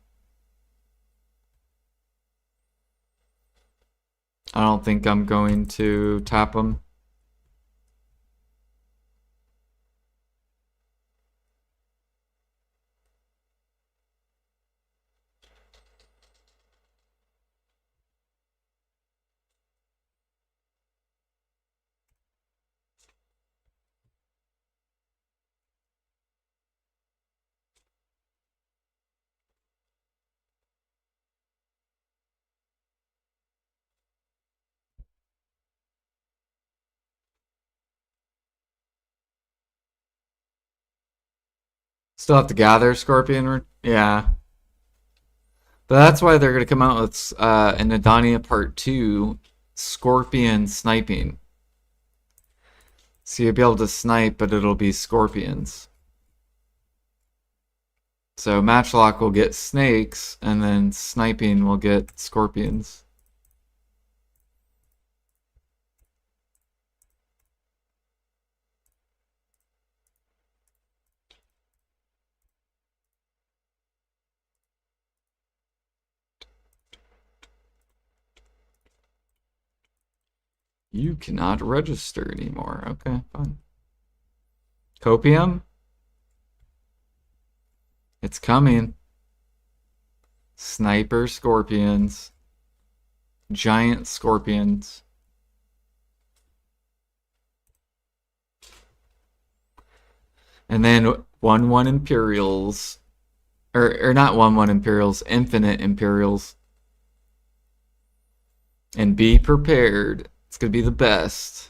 I don't think I'm going to tap them. Still have to gather Scorpion. Yeah. But that's why they're going to come out with in Adania Part 2, Scorpion sniping. So you'll be able to snipe, but it'll be scorpions. So Matchlock will get snakes, and then sniping will get scorpions. You cannot register anymore. Okay, fine. Copium? It's coming. Sniper scorpions. Giant scorpions. And then 1-1 Imperials. Or not 1-1 Imperials, infinite Imperials. And be prepared. It's going to be the best.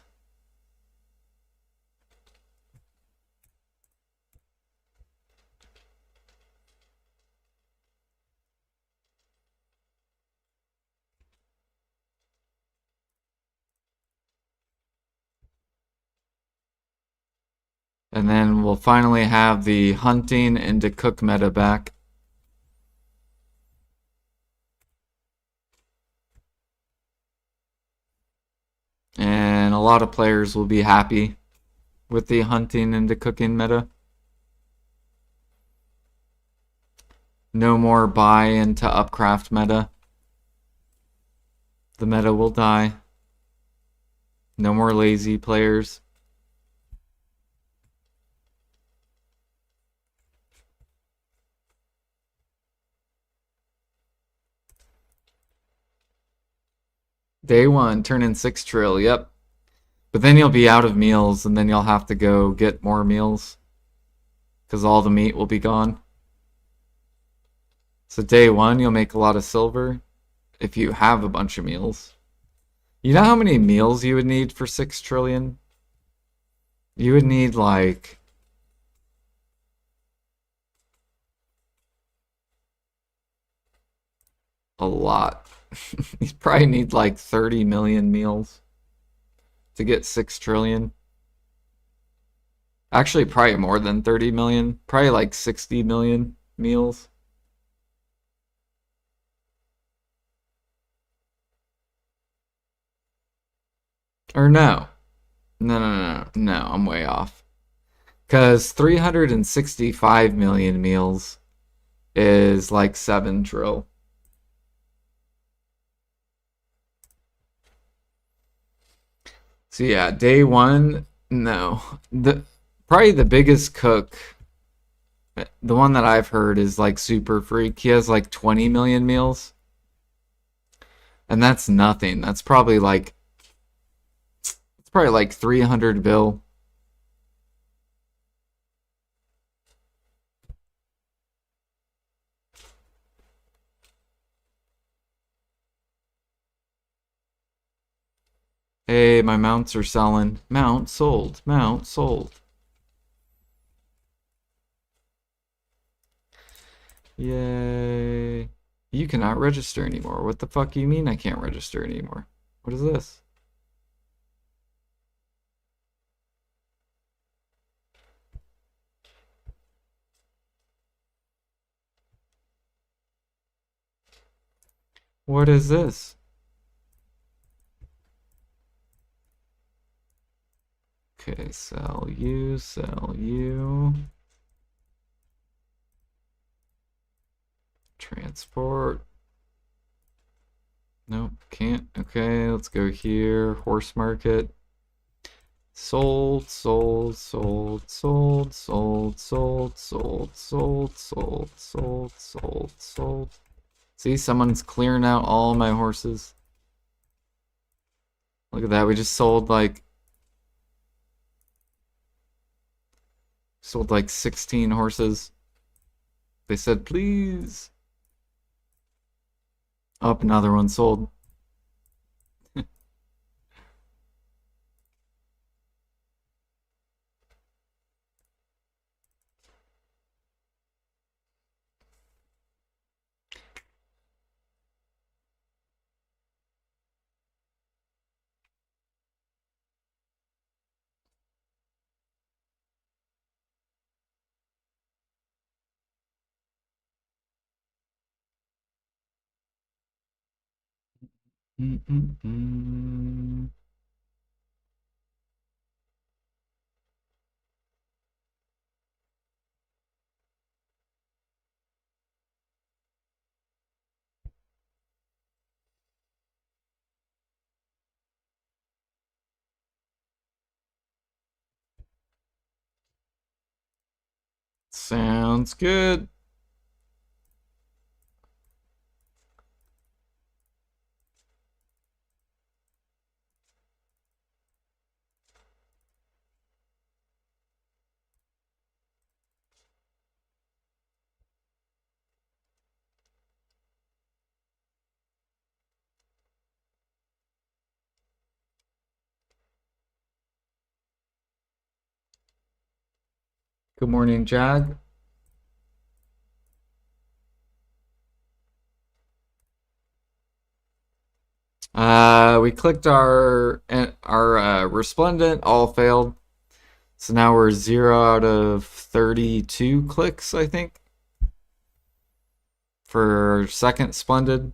And then we'll finally have the hunting into cook meta back. And a lot of players will be happy with the hunting into cooking meta. No more buy into upcraft meta. The meta will die. No more lazy players. Day 1, turn in 6 trill, yep. But then you'll be out of meals, and then you'll have to go get more meals. Because all the meat will be gone. So day 1, you'll make a lot of silver. If you have a bunch of meals. You know how many meals you would need for 6 trillion? You would need like... a lot. You probably need like 30 million meals to get 6 trillion. Actually, probably more than 30 million. Probably like 60 million meals. Or no. No, I'm way off. Because 365 million meals is like 7 trill. So yeah, day 1, no. Probably the biggest cook, the one that I've heard is like Super Freak. He has like 20 million meals. And that's nothing. That's probably like 300 bill. Hey, my mounts are selling. Mount sold. Mount sold. Yay. You cannot register anymore. What the fuck do you mean I can't register anymore? What is this? What is this? Okay, sell you, sell you. Transport. Nope, can't. Okay, let's go here. Horse market. Sold, sold, sold, sold, sold, sold, sold, sold, sold, sold, sold, sold. See, someone's clearing out all my horses. Look at that, we just sold like 16 horses. They said, please. Oh, another one sold. Sounds good. Good morning, Jag. We clicked our resplendent, all failed. So now we're 0 out of 32 clicks, I think, for second splendid.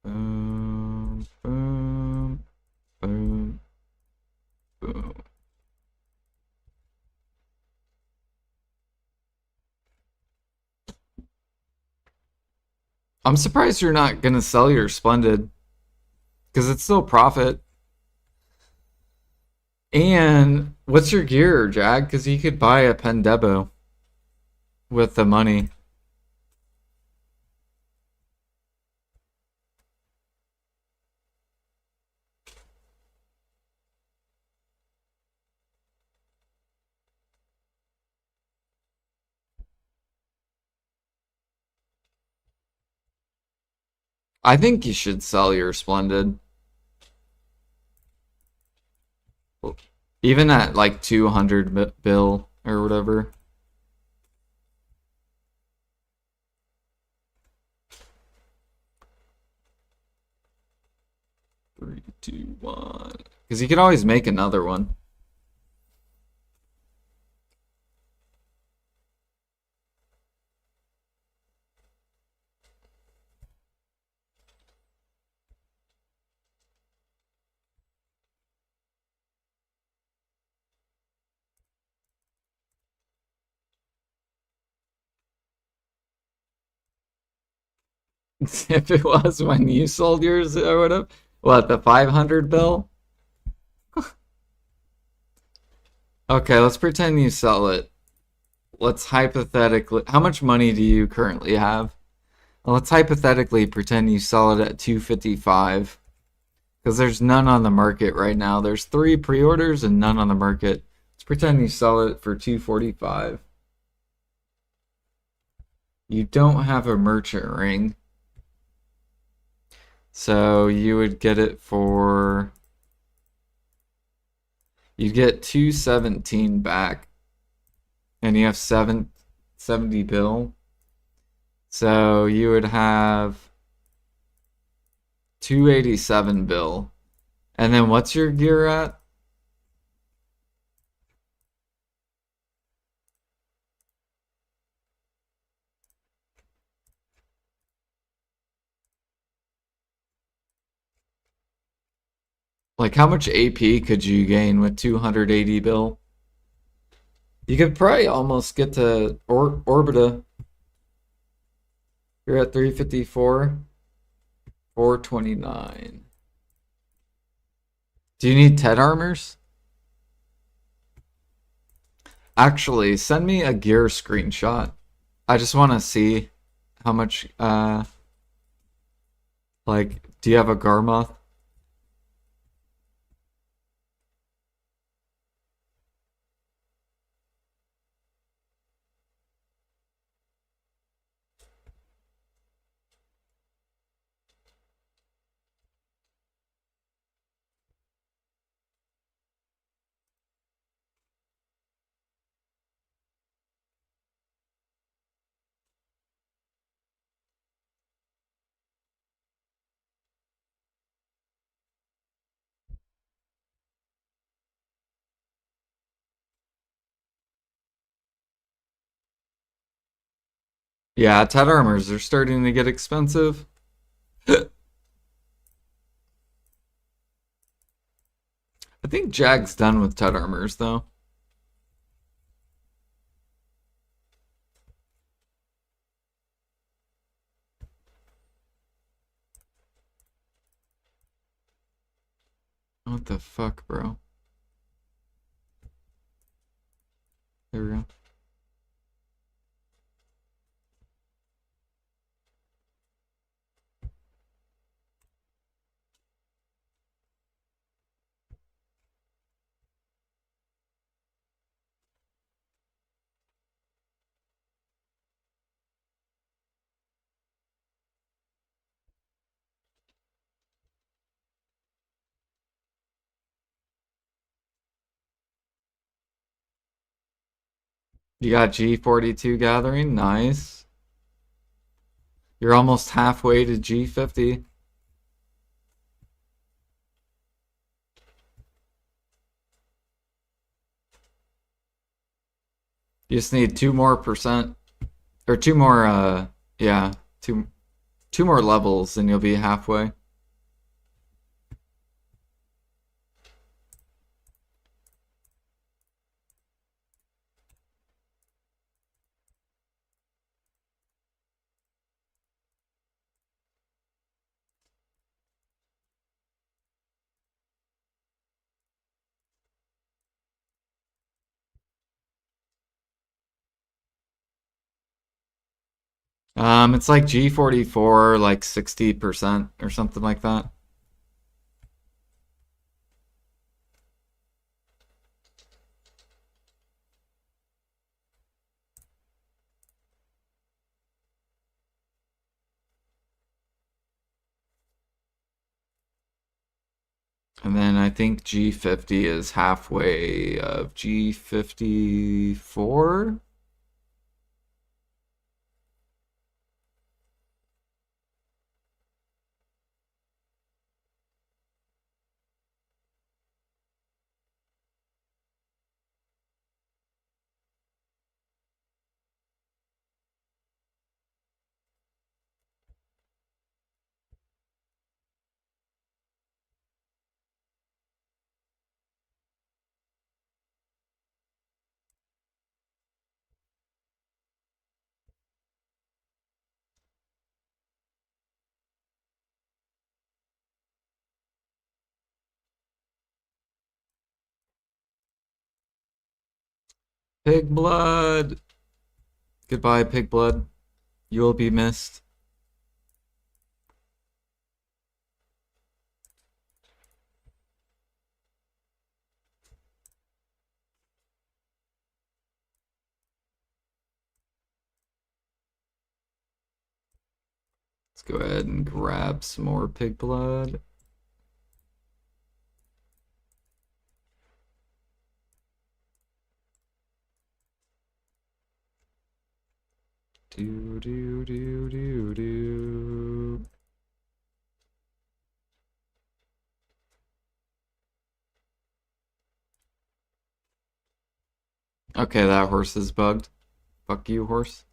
Boom, boom, boom, boom. I'm surprised you're not gonna sell your splendid because it's still profit. And what's your gear, Jag? Because you could buy a Pendebo with the money. I think you should sell your splendid, even at like 200 bill or whatever. 3, 2, 1. Because you can always make another one. If it was when you sold yours, I would have. What, the 500 bill? Okay, let's pretend you sell it. Let's hypothetically. How much money do you currently have? Well, let's hypothetically pretend you sell it at 255. Because there's none on the market right now. There's 3 pre-orders and none on the market. Let's pretend you sell it for 245. You don't have a merchant ring. So you would get it for, you'd get 217 back. And you have 770 bill. So you would have 287 bill. And then what's your gear at? Like how much AP could you gain with 280 bill? You could probably almost get to Orbita. You're at 354, 429. Do you need Ted armors? Actually, send me a gear screenshot. I just want to see how much, like, do you have a Garmoth? Yeah, Ted armors are starting to get expensive. I think Jag's done with Ted armors, though. What the fuck, bro? There we go. You got G42 gathering. Nice. You're almost halfway to G50. You just need 2% more, or two more, yeah, two more levels and you'll be halfway. It's like G44, like 60% or something like that. And then I think G50 is halfway of G54. Pig blood. Goodbye, pig blood. You will be missed. Let's go ahead and grab some more pig blood. Do do do do do. Okay, that horse is bugged. Fuck you, horse.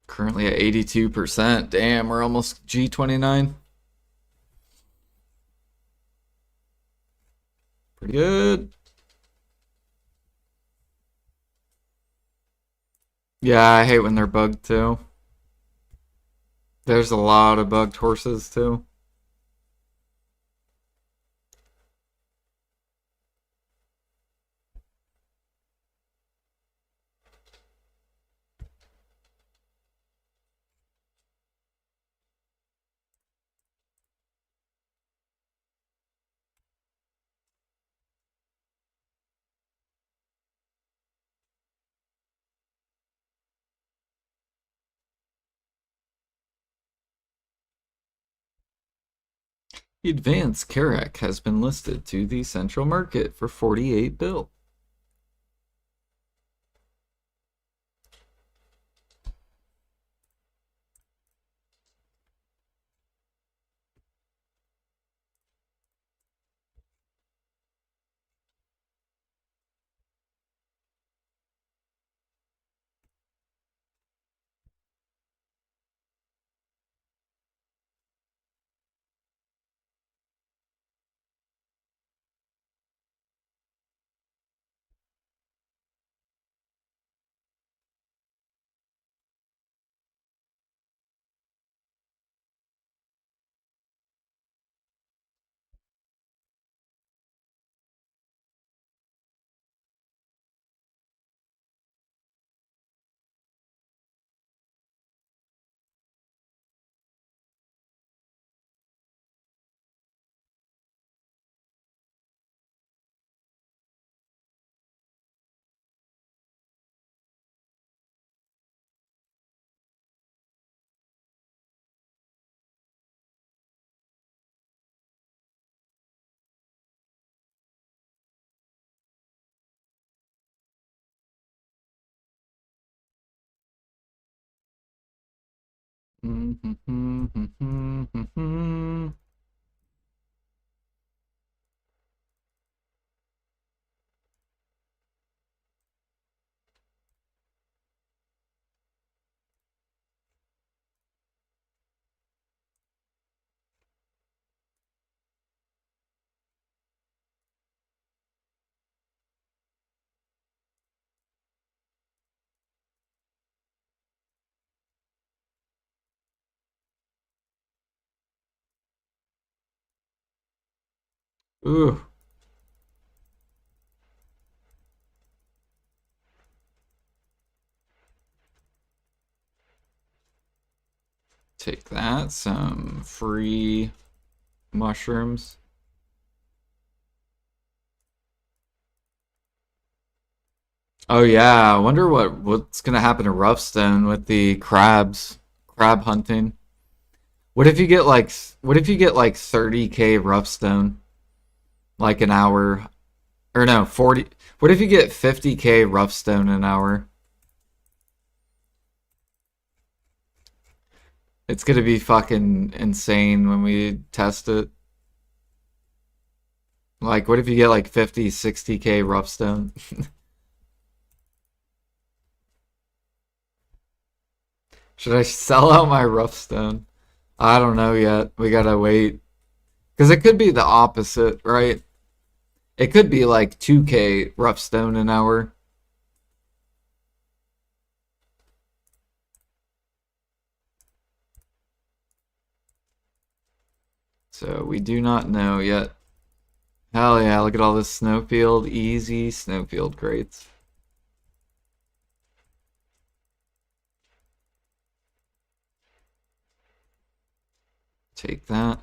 Currently at 82%. Damn, we're almost G29. Pretty good. Yeah, I hate when they're bugged too. There's a lot of bugged horses too. The advanced Karak has been listed to the central market for 48 bill. Ooh, take that. Some free mushrooms. Oh yeah, I wonder what's gonna happen to Roughstone with the crab hunting. What if you get like what if you get like 30k Roughstone like an hour or no, 40. What if you get 50k Roughstone an hour? It's gonna be fucking insane when we test it. Like what if you get like 50, 60k Roughstone? Should I sell out my Roughstone? I don't know yet. We gotta wait. Because it could be the opposite, right? It could be like 2k Roughstone an hour. So we do not know yet. Hell yeah, look at all this snowfield. Easy snowfield crates. Take that.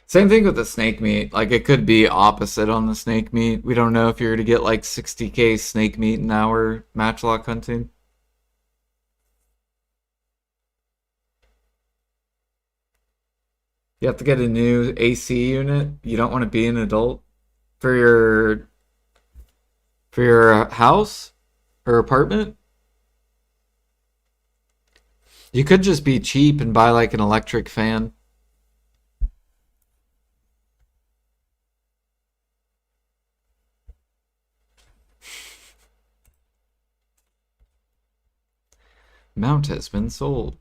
Same thing with the snake meat. Like it could be opposite on the snake meat. We don't know if you're to get like 60k snake meat an hour matchlock hunting. You have to get a new AC unit. You don't want to be an adult for your house or apartment. You could just be cheap and buy like an electric fan. Mount has been sold.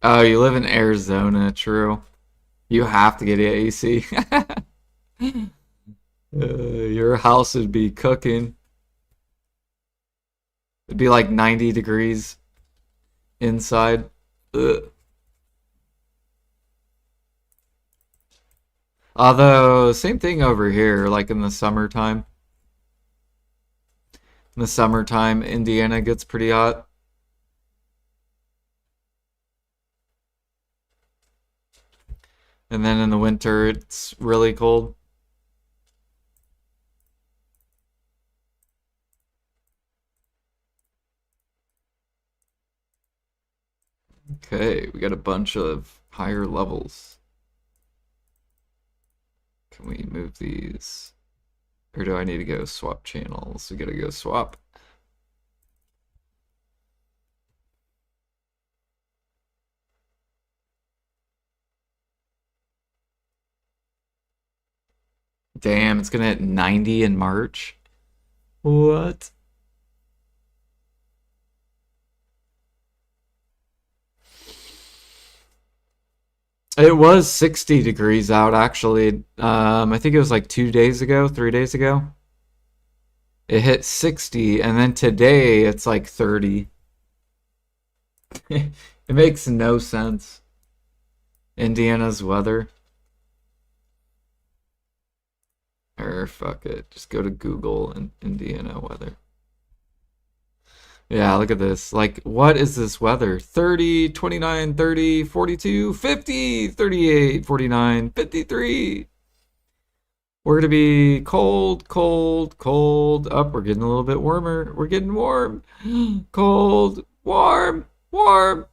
Oh, you live in Arizona, true. You have to get AC. Your house would be cooking. It'd be like 90 degrees inside. Ugh. Although, same thing over here, like in the summertime. In the summertime, Indiana gets pretty hot. And then in the winter, it's really cold. Okay, we got a bunch of higher levels. Can we move these? Or do I need to go swap channels? We gotta go swap. Damn, it's gonna hit 90 in March. What? It was 60 degrees out actually. I think it was like 2 days ago, 3 days ago. It hit 60, and then today it's like 30. It makes no sense. Indiana's weather. Or fuck it. Just go to Google and Indiana weather. Yeah, look at this. Like, what is this weather? 30, 29, 30, 42, 50, 38, 49, 53. We're going to be cold, cold, cold. Up, we're getting a little bit warmer. We're getting warm. Cold, warm, warm.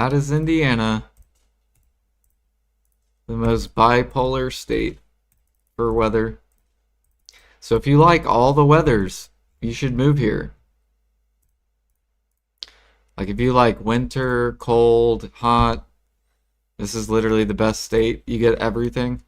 That is Indiana, the most bipolar state for weather. So if you like all the weathers, you should move here. Like if you like winter, cold, hot, this is literally the best state. You get everything.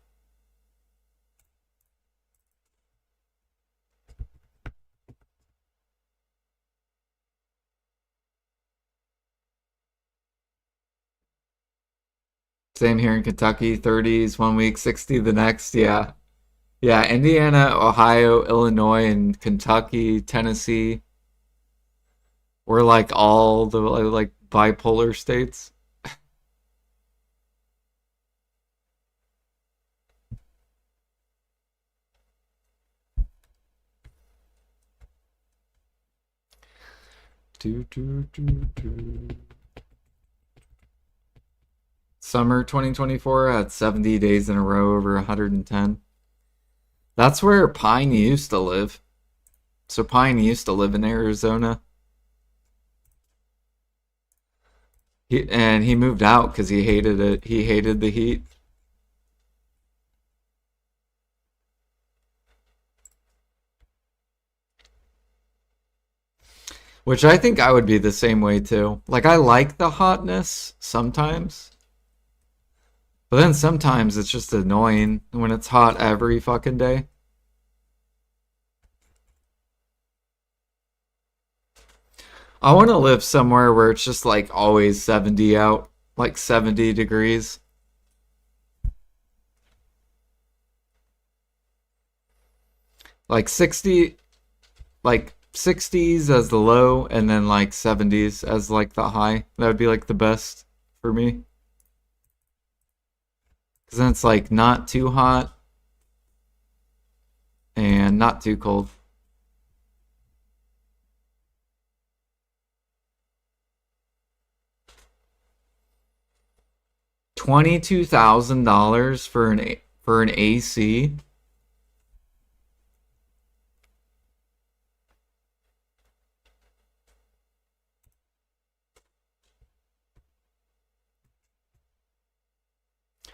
Same here in Kentucky, 30s one week, 60 the next. Yeah. Yeah, Indiana, Ohio, Illinois, and Kentucky, Tennessee. We're like all the like bipolar states. Do, do, do, do. Summer 2024 had 70 days in a row over 110. That's where Pine used to live. So Pine used to live in Arizona. And he moved out because he hated it. He hated the heat. Which I think I would be the same way too. Like I like the hotness sometimes. But then sometimes it's just annoying when it's hot every fucking day. I want to live somewhere where it's just like always 70 out, like 70 degrees. Like 60, like 60s as the low and then like 70s as like the high. That would be like the best for me. Because then it's like not too hot and not too cold. $22,000 for an AC.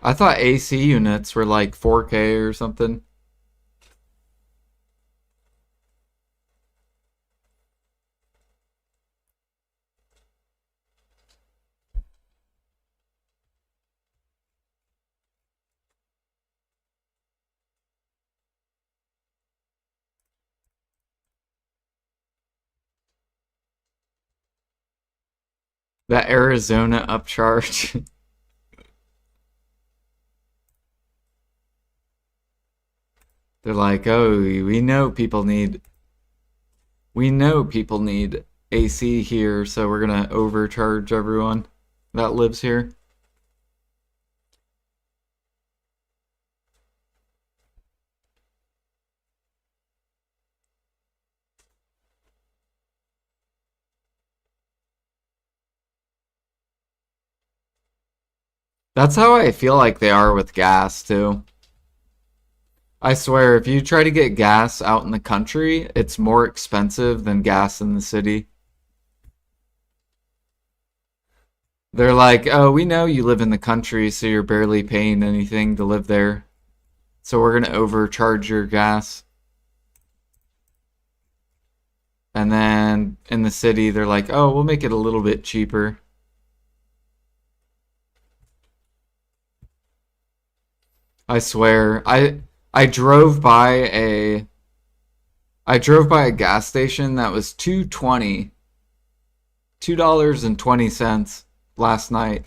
I thought AC units were like 4K or something. That Arizona upcharge. They're like, oh, we know people need AC here, so we're gonna overcharge everyone that lives here. That's how I feel like they are with gas too. I swear, if you try to get gas out in the country, it's more expensive than gas in the city. They're like, oh, we know you live in the country, so you're barely paying anything to live there. So we're gonna overcharge your gas. And then in the city, they're like, oh, we'll make it a little bit cheaper. I swear, I drove by a I drove by a gas station that was 220, $2.20 last night.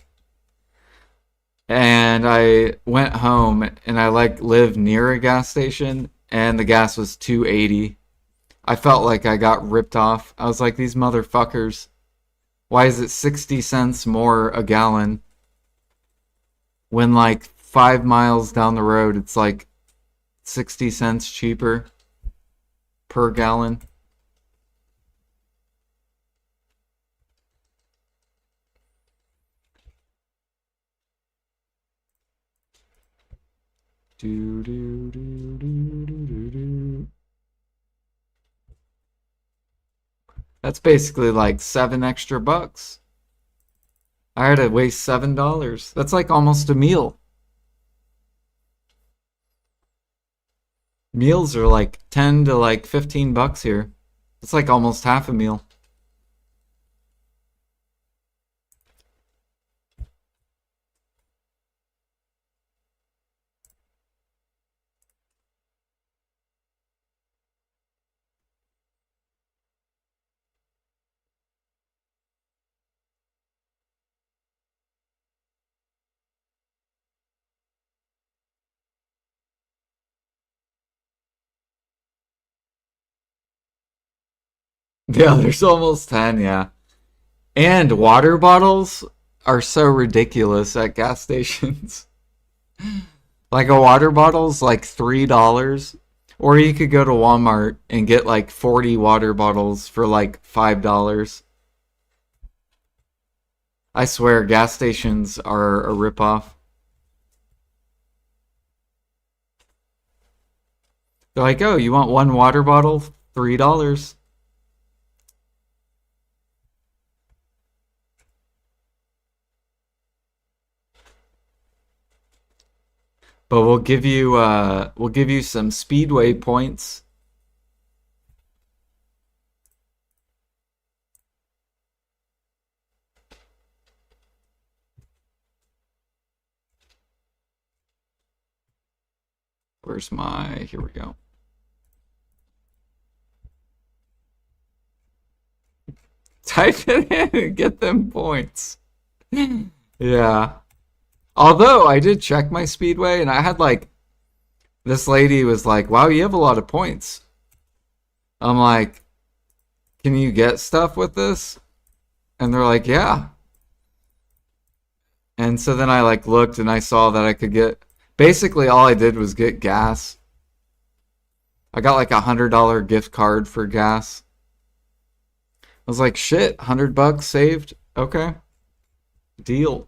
And I went home and I like lived near a gas station and the gas was 280. I felt like I got ripped off. I was like, these motherfuckers, why is it 60 cents more a gallon when like 5 miles down the road it's like 60 cents cheaper per gallon? Do, do, do, do, do, do, do. That's basically like $7 extra. I had to waste $7. That's like almost a meal. Meals are like 10 to like $15 here. It's like almost half a meal. Yeah, there's almost 10, yeah. And water bottles are so ridiculous at gas stations. Like a water bottle's like $3. Or you could go to Walmart and get like 40 water bottles for like $5. I swear, gas stations are a ripoff. They're like, oh, you want one water bottle? $3. But we'll give you some speedway points. Where's my here we go. Type it in and get them points. Yeah. Although I did check my speedway and I had like this lady was like, "Wow, you have a lot of points." I'm like, "Can you get stuff with this?" And they're like, "Yeah." And so then I like looked and I saw that I could get basically all I did was get gas. I got like $100 gift card for gas. I was like, "Shit, $100 saved." Okay. Deal.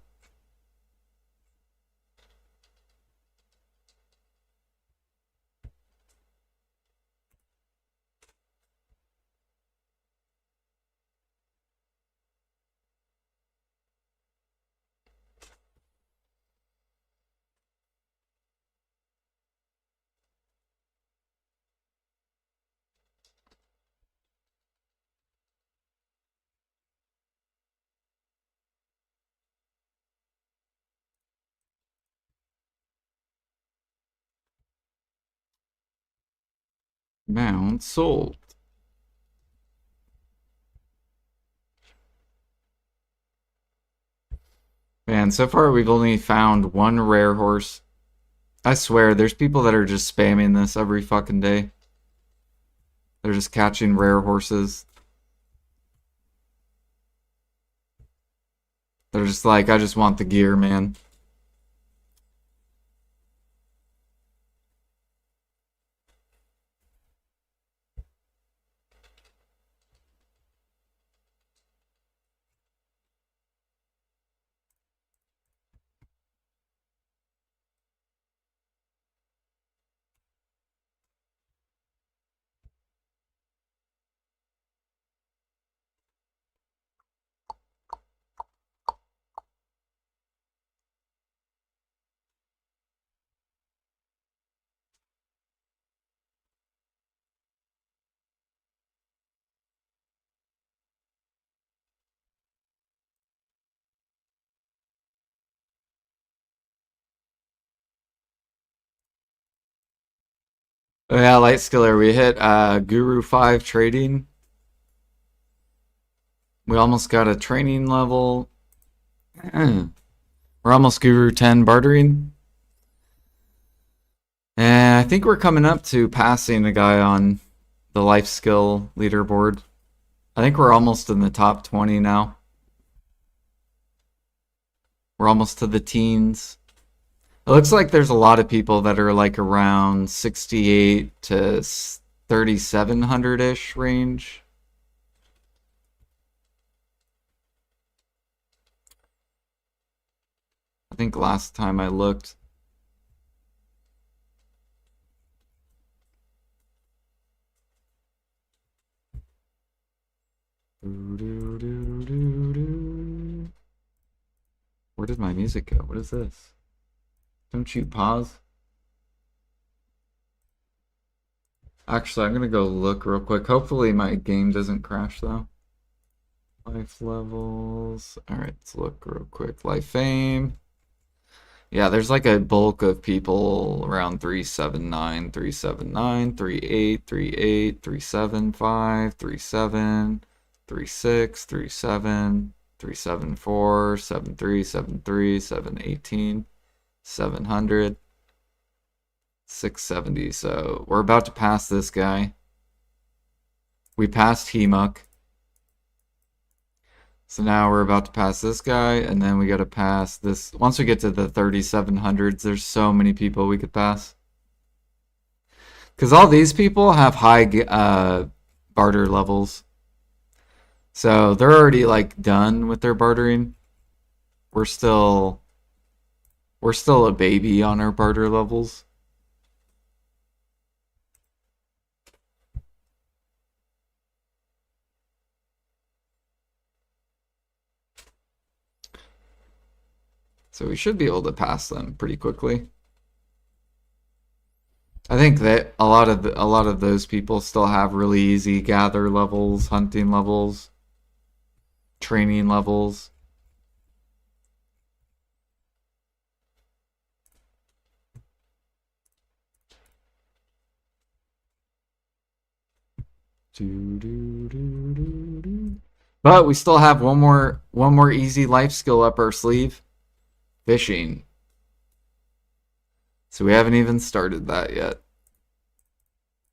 Mount sold. Man, so far we've only found one rare horse. I swear, there's people that are just spamming this every fucking day. They're just catching rare horses. They're just like, I just want the gear, man. Oh yeah, Light Skiller, we hit Guru 5 trading. We almost got a training level. We're almost Guru 10 bartering. And I think we're coming up to passing a guy on the life skill leaderboard. I think we're almost in the top 20 now. We're almost to the teens. It looks like there's a lot of people that are like around 68 to 3,700-ish range. I think last time I looked. Where did my music go? What is this? Don't you pause? Actually, I'm gonna go look real quick. Hopefully my game doesn't crash though. Life levels. Alright, let's look real quick. Life fame. Yeah, there's like a bulk of people around 379, 379, 38, 38, 375, 37, 36, 37, 374, 73, 73, 718, 700, 670. So we're about to pass this guy. We passed Hemuk. So now we're about to pass this guy, and then we got to pass this. Once we get to the 3700s, there's so many people we could pass. Because all these people have high barter levels. So they're already like done with their bartering. We're still a baby on our barter levels. So we should be able to pass them pretty quickly. I think that a lot of those people still have really easy gather levels, hunting levels, training levels. But we still have one more easy life skill up our sleeve. Fishing. So we haven't even started that yet.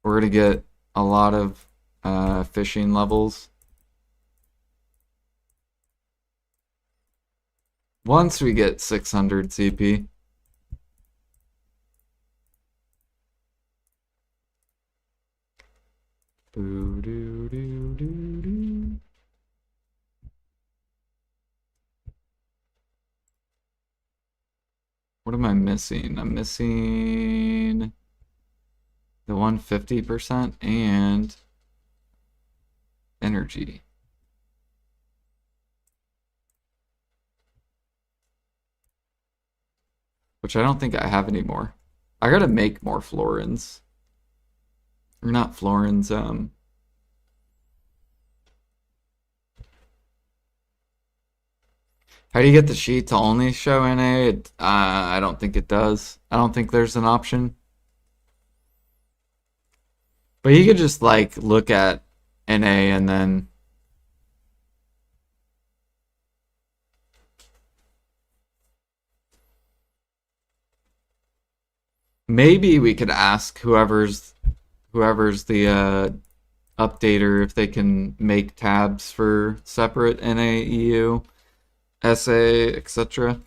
We're gonna get a lot of fishing levels. Once we get 600 CP. Boo doo doo doo doo. What am I missing? I'm missing the 150% and energy. Which I don't think I have anymore. I gotta make more florins. Or not florins, how do you get the sheet to only show NA? I don't think it does. I don't think there's an option. But you could just like look at NA and then maybe we could ask whoever's the updater if they can make tabs for separate NA, EU, SA, etc.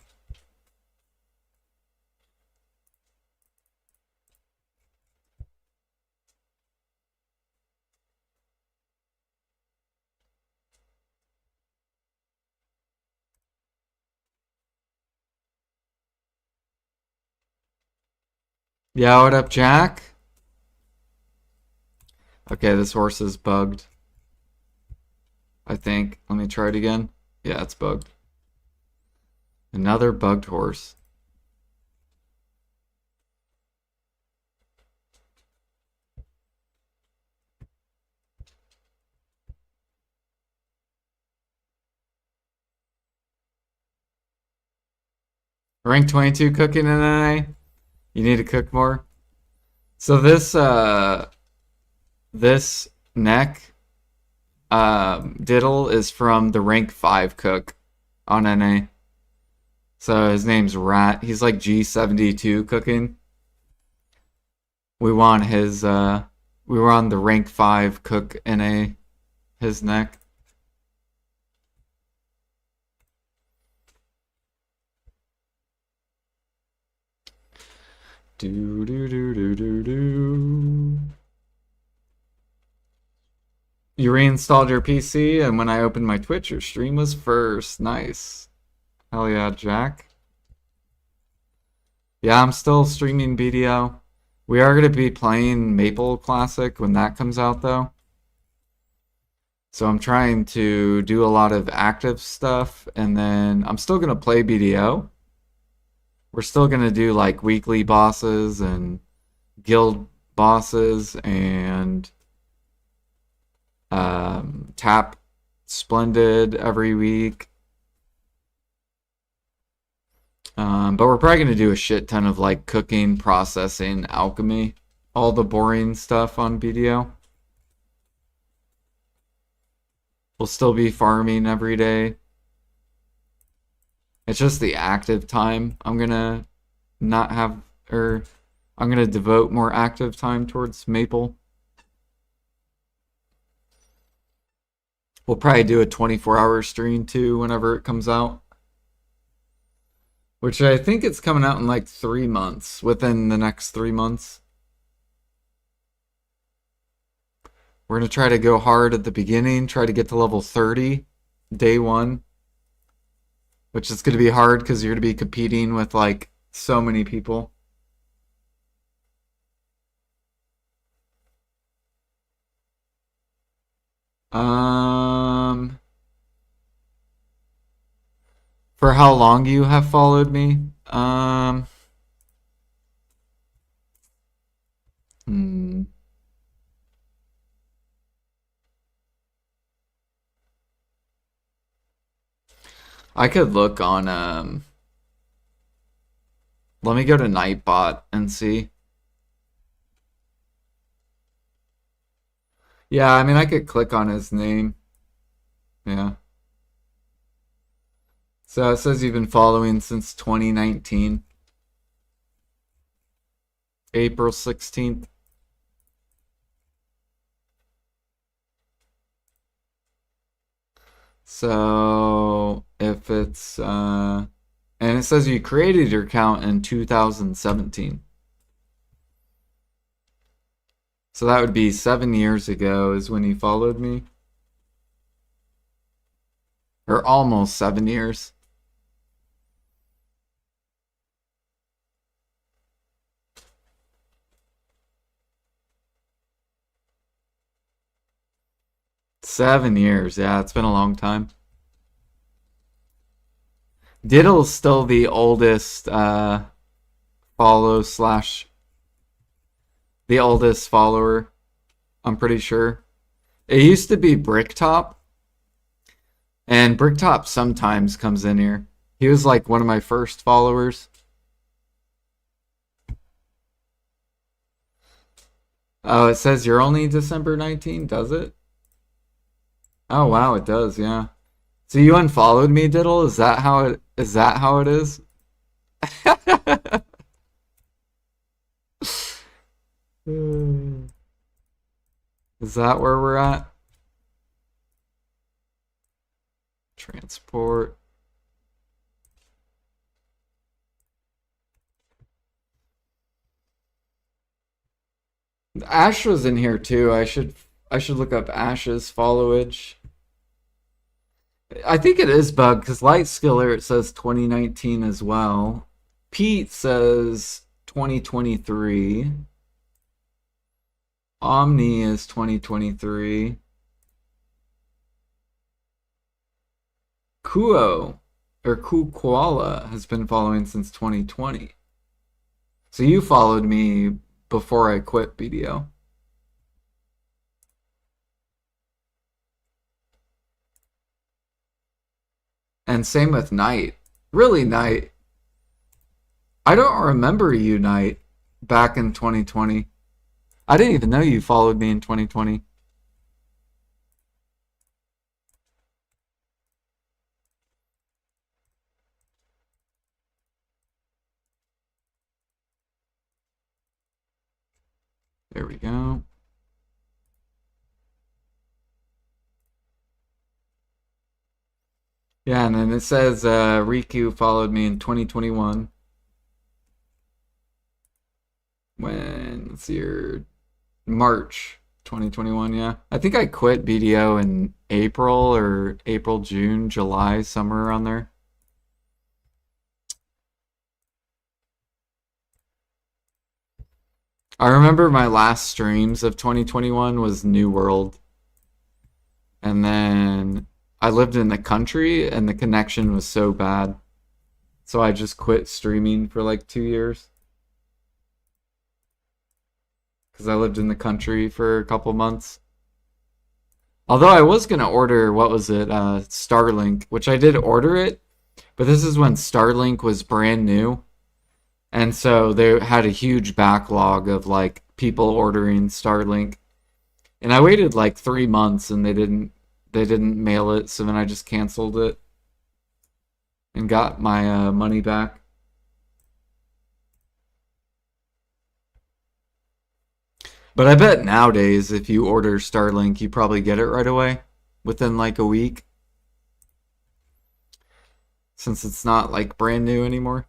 Yeah, what up, Jack? Okay, this horse is bugged. I think. Let me try it again. Yeah, it's bugged. Another bugged horse. Rank 22 cooking in NA. You need to cook more. So this neck diddle is from the rank 5 cook on NA. So his name's Rat. He's like G72 cooking. We want his we were on the rank 5 cook NA, his neck. Do do do do do do. You reinstalled your PC, and when I opened my Twitch, your stream was first. Nice. Hell yeah, Jack. Yeah, I'm still streaming BDO. We are going to be playing Maple Classic when that comes out, though. So I'm trying to do a lot of active stuff, and then I'm still gonna play BDO. We're still gonna do like weekly bosses and guild bosses and tap Splendid every week. But we're probably gonna do a shit ton of like cooking, processing, alchemy, all the boring stuff on BDO. We'll still be farming every day. It's just the active time I'm gonna not have, or I'm gonna devote more active time towards Maple. We'll probably do a 24-hour stream too whenever it comes out. Which I think it's coming out in like 3 months, within the next 3 months. We're gonna try to go hard at the beginning, try to get to level 30, day one. Which is gonna be hard because you're gonna be competing with like so many people. Um, for how long you have followed me? Hmm. I could look on let me go to Nightbot and see. Yeah, I mean I could click on his name. Yeah. So it says you've been following since 2019, April 16th. So if it's and it says you created your account in 2017. So that would be 7 years ago is when you followed me. Or almost 7 years. 7 years, yeah, it's been a long time. Diddle's still the oldest follow slash the oldest follower, I'm pretty sure. It used to be Bricktop, and Bricktop sometimes comes in here. He was like one of my first followers. Oh, it says you're only December 19, does it? Oh wow, it does, yeah. So you unfollowed me, Diddle? Is that how it is? Is that where we're at? Transport. Ash was in here too. I should look up Ash's followage. I think it is bugged because Light Skiller it says 2019 as well. Pete says 2023. Omni is 2023. Kuo or Ku Koala has been following since 2020. So you followed me before I quit BDO. And same with Knight. Really, Knight. I don't remember you, Knight, back in 2020. I didn't even know you followed me in 2020. There we go. Yeah, and then it says Riku followed me in 2021. When, let's see here, March 2021, yeah. I think I quit BDO in April or April, June, July, somewhere around there. I remember my last streams of 2021 was New World. And then I lived in the country and the connection was so bad. So I just quit streaming for like 2 years. Because I lived in the country for a couple months. Although I was going to order, what was it? Starlink, which I did order it. But this is when Starlink was brand new. And so they had a huge backlog of like people ordering Starlink. And I waited like 3 months and they didn't mail it, so then I just canceled it and got my money back. But I bet nowadays if you order Starlink, you probably get it right away within like a week since it's not like brand new anymore.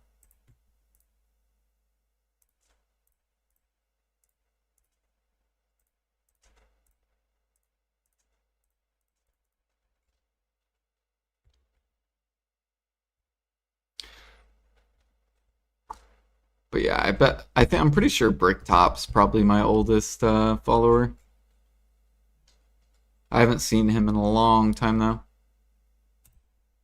But yeah, I'm pretty sure Bricktop's probably my oldest follower. I haven't seen him in a long time though.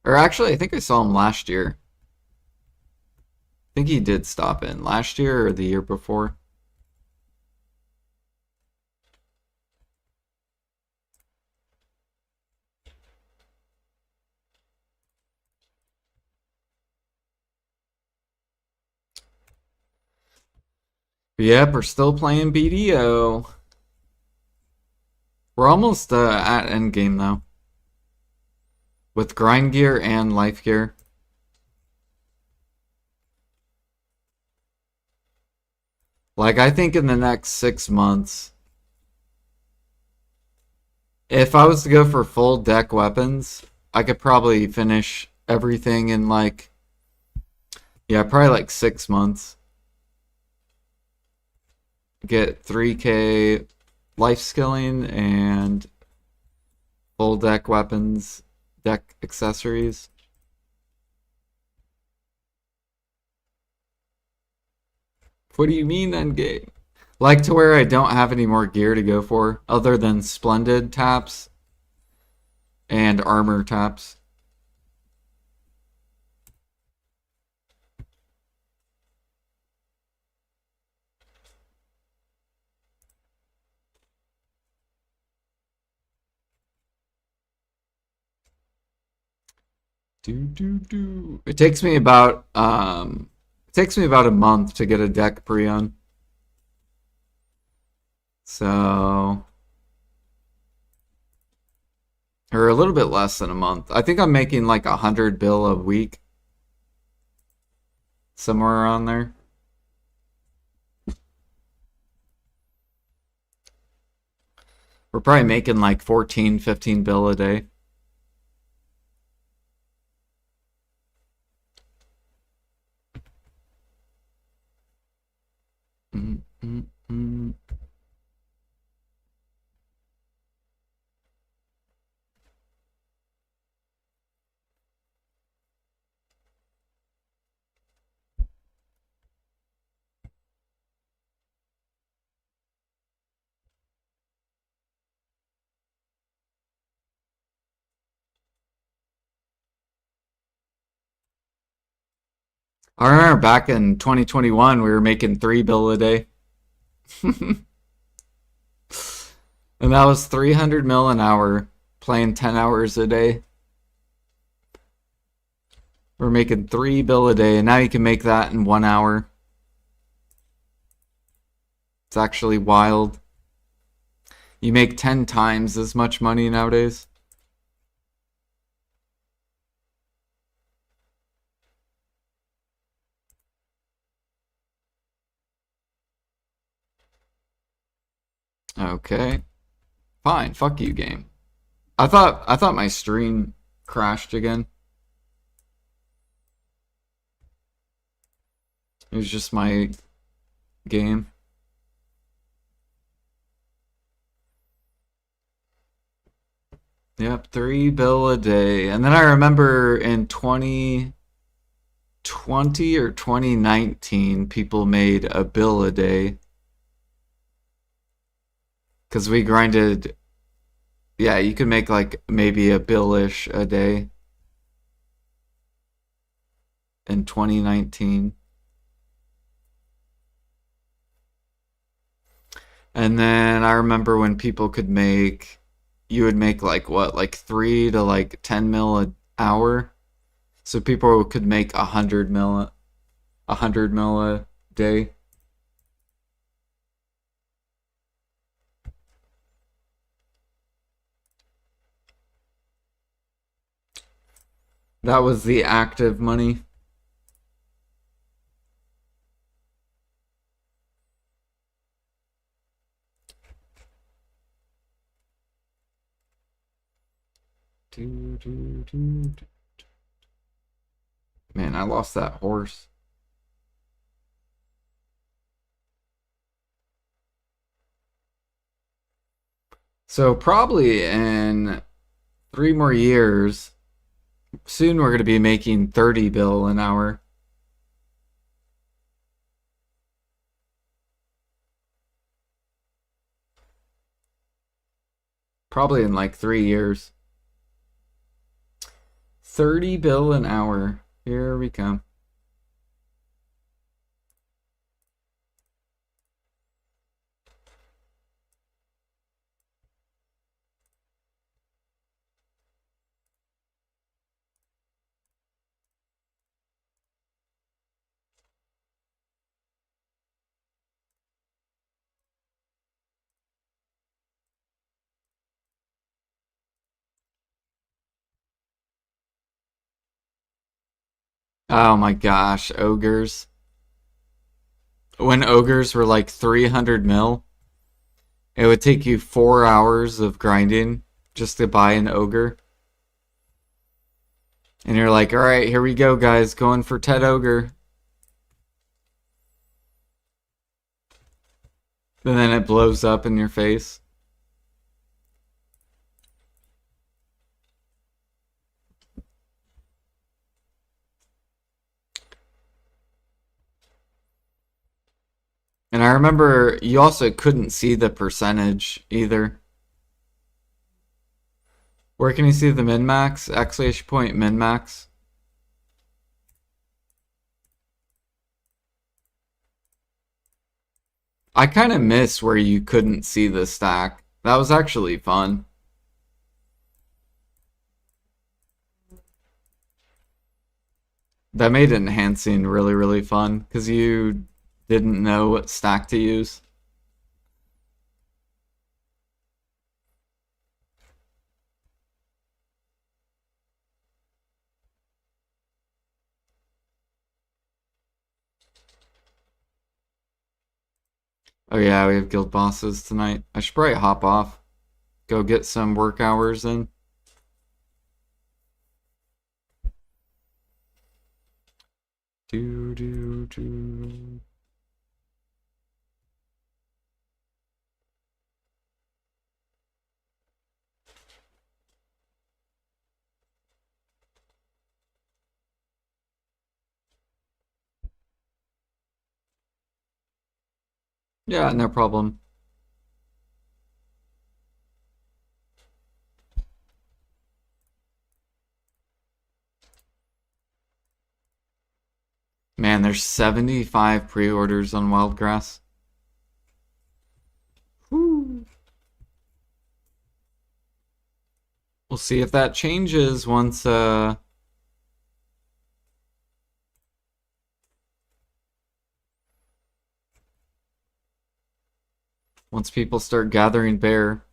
Or actually, I think I saw him last year. I think he did stop in last year or the year before. But yep, we're still playing BDO. We're almost at endgame though. With grind gear and life gear. Like, I think in the next 6 months, if I was to go for full deck weapons, I could probably finish everything in like, yeah, probably like 6 months. Get 3K life skilling and full deck weapons, deck accessories. What do you mean endgame? Like to where I don't have any more gear to go for other than splendid taps and armor taps. It takes me about a month to get a Dec Preonne. So, or a little bit less than a month. I think I'm making like 100 bill a week. Somewhere around there. We're probably making like 14, 15 bill a day. Mm, mm, mm. I remember back in 2021, we were making 3 bill a day. And that was 300 mil an hour, playing 10 hours a day. We're making 3 bill a day, and now you can make that in 1 hour. It's actually wild. You make 10 times as much money nowadays. Okay. Fine, fuck you, game. I thought my stream crashed again. It was just my game. Yep, 3 bill a day. And then I remember in 2020 or 2019, people made a bill a day. Because we grinded, Yeah, you could make like maybe a billish a day in 2019. And then I remember when people could make, you would make like what, like 3 to like 10 mil an hour. So people could make 100 mil, 100 mil a day. That was the active money. Man, I lost that horse. So probably in 3 more years, soon we're going to be making 30 bill an hour. Probably in like 3 years. 30 bill an hour. Here we come. Oh my gosh, ogres. When ogres were like 300 mil, it would take you 4 hours of grinding just to buy an ogre. And you're like, all right, here we go, guys, going for Ted Ogre. And then it blows up in your face. And I remember you also couldn't see the percentage either. Where can you see the min-max? Exclamation point min-max. I kind of miss where you couldn't see the stack. That was actually fun. That made enhancing really, really fun because you didn't know what stack to use. Oh yeah, we have guild bosses tonight. I should probably hop off. Go get some work hours in. Do do do. Yeah, no problem. Man, there's 75 pre-orders on Wildgrass. Whew. We'll see if that changes once people start gathering bear.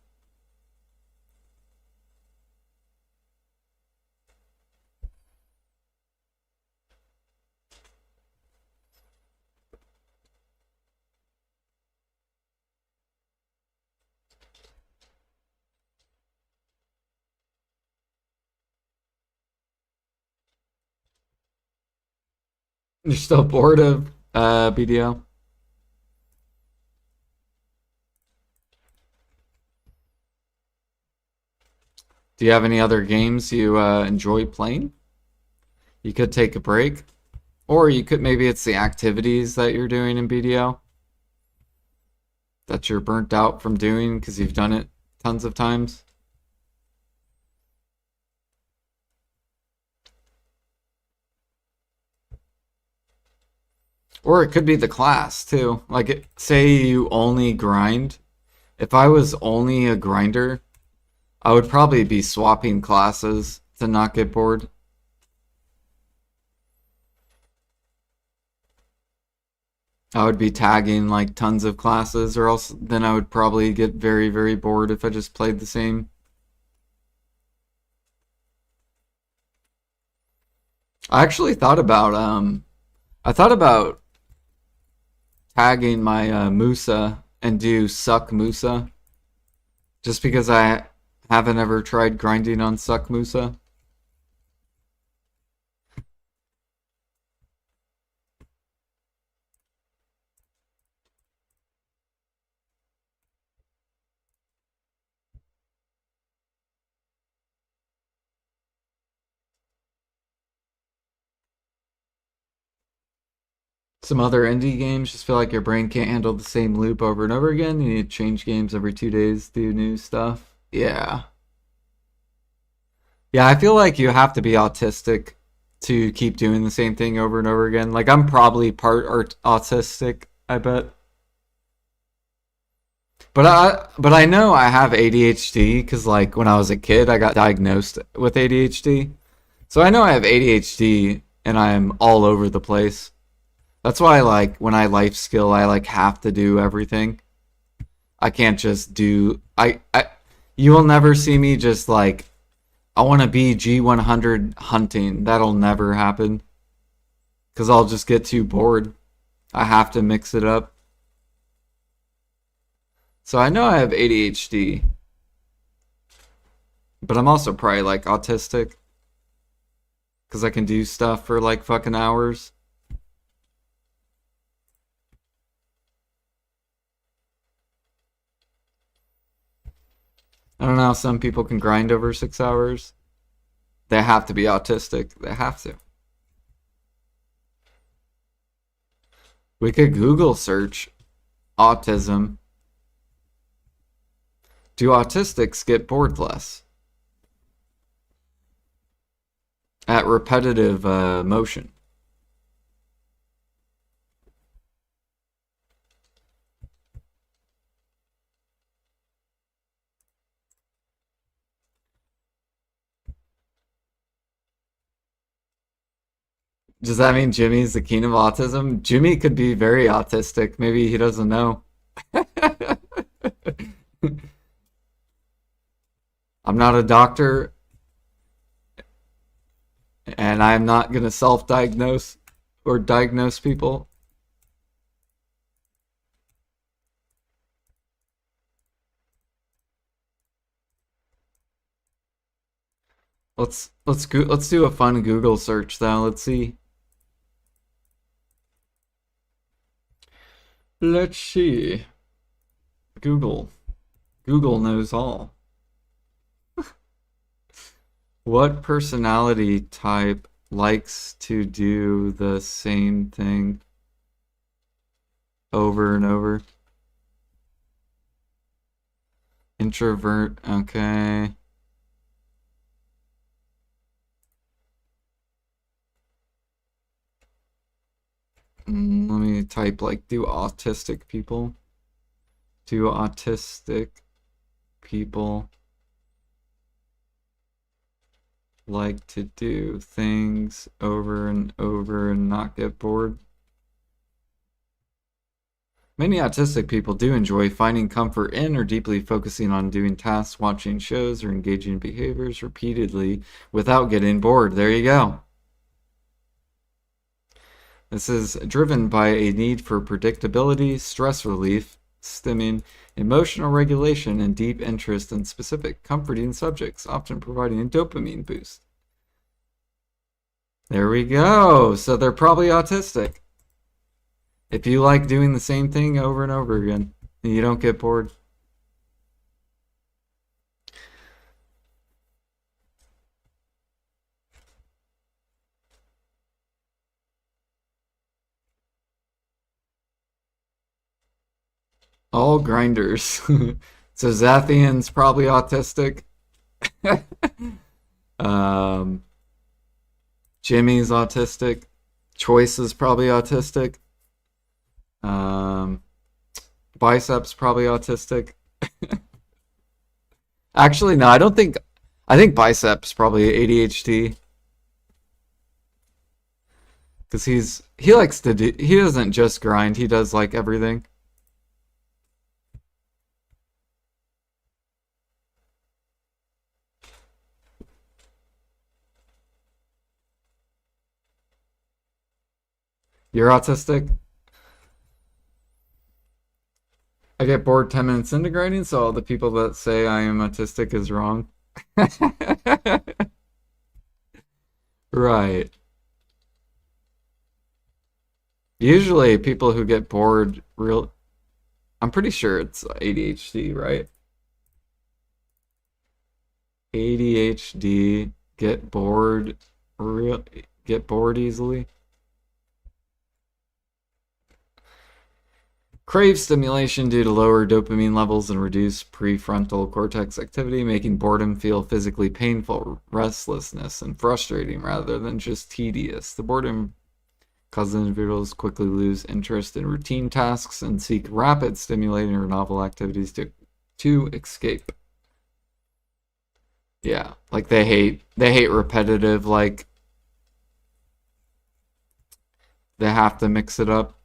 You're still bored of BDO? Do you have any other games you enjoy playing? You could take a break. Or you could, maybe it's the activities that you're doing in BDO that you're burnt out from doing because you've done it tons of times. Or it could be the class too. Like, say you only grind. If I was only a grinder, I would probably be swapping classes to not get bored. I would be tagging like tons of classes, or else then I would probably get very, very bored if I just played the same. I actually thought about I thought about tagging my Musa and do suck Musa, just because I haven't ever tried grinding on suck Musa. Some other indie games just feel like your brain can't handle the same loop over and over again. You need to change games every 2 days, do new stuff. Yeah. Yeah, I feel like you have to be autistic to keep doing the same thing over and over again. Like, I'm probably part autistic, I bet. But I know I have ADHD because like when I was a kid, I got diagnosed with ADHD. So I know I have ADHD and I'm all over the place. That's why like when I life skill, I like have to do everything. I can't just do I you will never see me just like I want to be G100 hunting. That'll never happen cuz I'll just get too bored. I have to mix it up. So I know I have ADHD, but I'm also probably like autistic cuz I can do stuff for like fucking hours. I don't know how some people can grind over 6 hours. They have to be autistic. They have to. We could Google search autism. Do autistics get bored less at repetitive motion? Does that mean Jimmy's the king of autism? Jimmy could be very autistic. Maybe he doesn't know. I'm not a doctor, and I'm not going to self diagnose or diagnose people. Let's do a fun Google search though. Let's see. Let's see. Google. Google knows all. What personality type likes to do the same thing over and over? Introvert, okay. Let me type like do autistic people. Do autistic people like to do things over and over and not get bored? Many autistic people do enjoy finding comfort in or deeply focusing on doing tasks, watching shows, or engaging in behaviors repeatedly without getting bored. There you go. This is driven by a need for predictability, stress relief, stimming, emotional regulation, and deep interest in specific, comforting subjects, often providing a dopamine boost. There we go. So they're probably autistic. If you like doing the same thing over and over again, and you don't get bored. All grinders. So Zathian's probably autistic. um, Jimmy's autistic. Choice is probably autistic. Um, Biceps probably autistic. Actually, no, I don't think. I think Biceps probably ADHD because he likes to do. He doesn't just grind. He does like everything. You're autistic. I get bored 10 minutes into grinding, so all the people that say I am autistic is wrong. Right. Usually people who get bored real I'm pretty sure it's ADHD, right? ADHD real get bored easily. Crave stimulation due to lower dopamine levels and reduced prefrontal cortex activity, making boredom feel physically painful, restlessness, and frustrating rather than just tedious. The boredom causes individuals quickly lose interest in routine tasks and seek rapid, stimulating, or novel activities to escape. Yeah, like they hate repetitive, like they have to mix it up.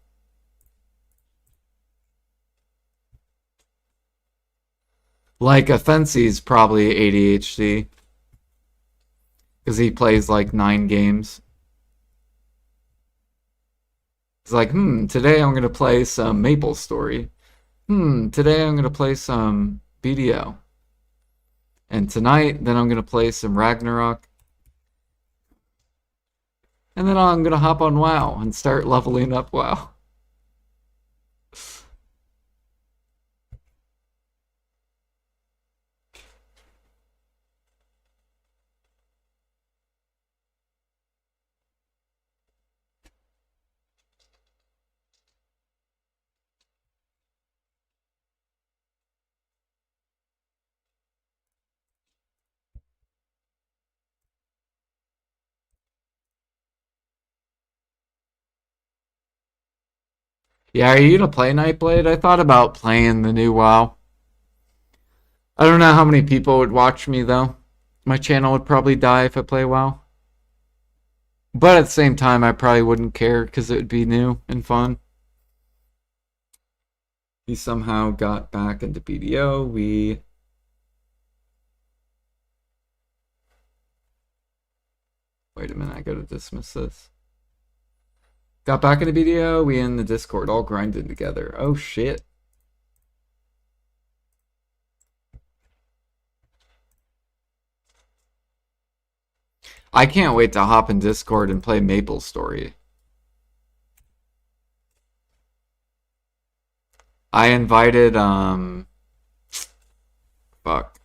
Like Offensi's probably ADHD because he plays like 9 games. He's like, today I'm gonna play some Maple Story. Today I'm gonna play some BDO. And tonight, then I'm gonna play some Ragnarok. And then I'm gonna hop on WoW and start leveling up WoW. Yeah, are you gonna play Nightblade? I thought about playing the new WoW. I don't know how many people would watch me though. My channel would probably die if I play WoW. But at the same time, I probably wouldn't care because it would be new and fun. He somehow got back into BDO. Wait a minute, I gotta dismiss this. Got back into BDO. We in the Discord all grinded together. Oh shit. I can't wait to hop in Discord and play Maple Story. I invited fuck.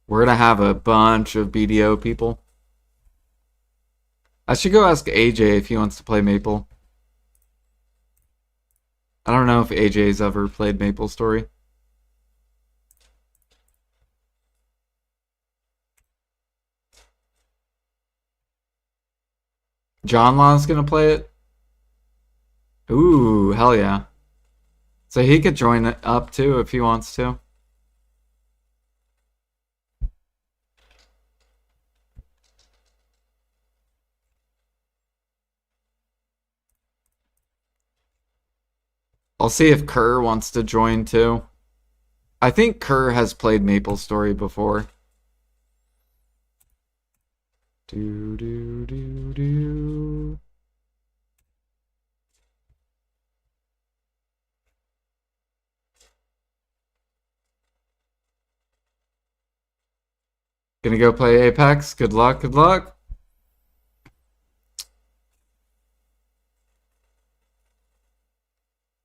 We're gonna have a bunch of BDO people. I should go ask AJ if he wants to play Maple. I don't know if AJ's ever played Maple Story. John Law's gonna play it. Ooh, hell yeah. So he could join it up too if he wants to. I'll see if Kerr wants to join too. I think Kerr has played Maple Story before. Do do do do. Gonna go play Apex. Good luck, good luck.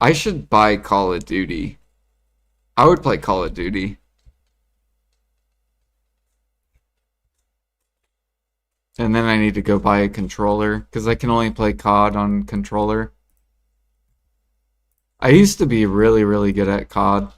I should buy Call of Duty. I would play Call of Duty. And then I need to go buy a controller because I can only play COD on controller. I used to be really, really good at COD.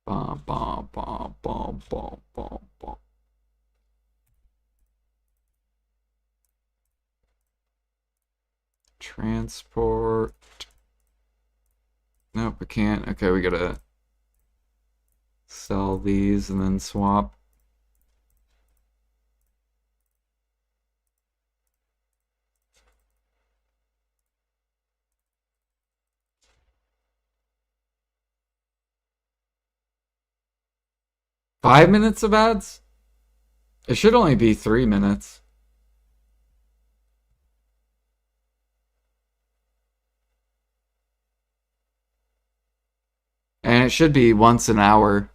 Bum, bum, bum, bum, bum, bum, bum. Transport. Nope, we can't. Okay, we gotta sell these and then swap. $5 minutes of ads? It should only be 3 minutes. And it should be once an hour.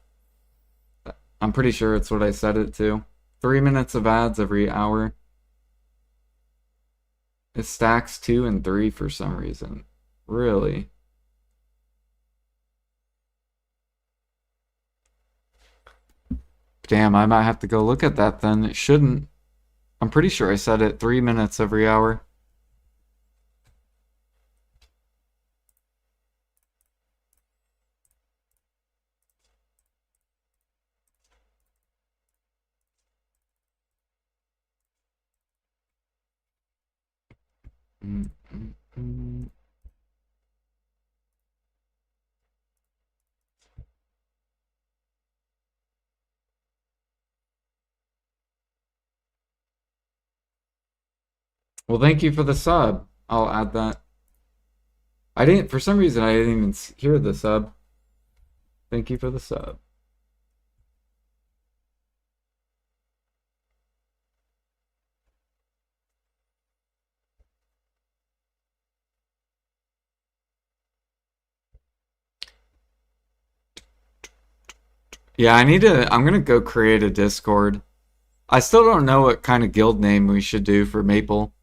I'm pretty sure it's what I set it to. 3 minutes of ads every hour. It stacks 2 and 3 for some reason. Really? Damn, I might have to go look at that then. It shouldn't. I'm pretty sure I set it 3 minutes every hour. Mm, mm, mm. Well, thank you for the sub. I'll add that. I didn't, for some reason, I didn't even hear the sub. Thank you for the sub. Yeah, I'm gonna go create a Discord. I still don't know what kind of guild name we should do for Maple.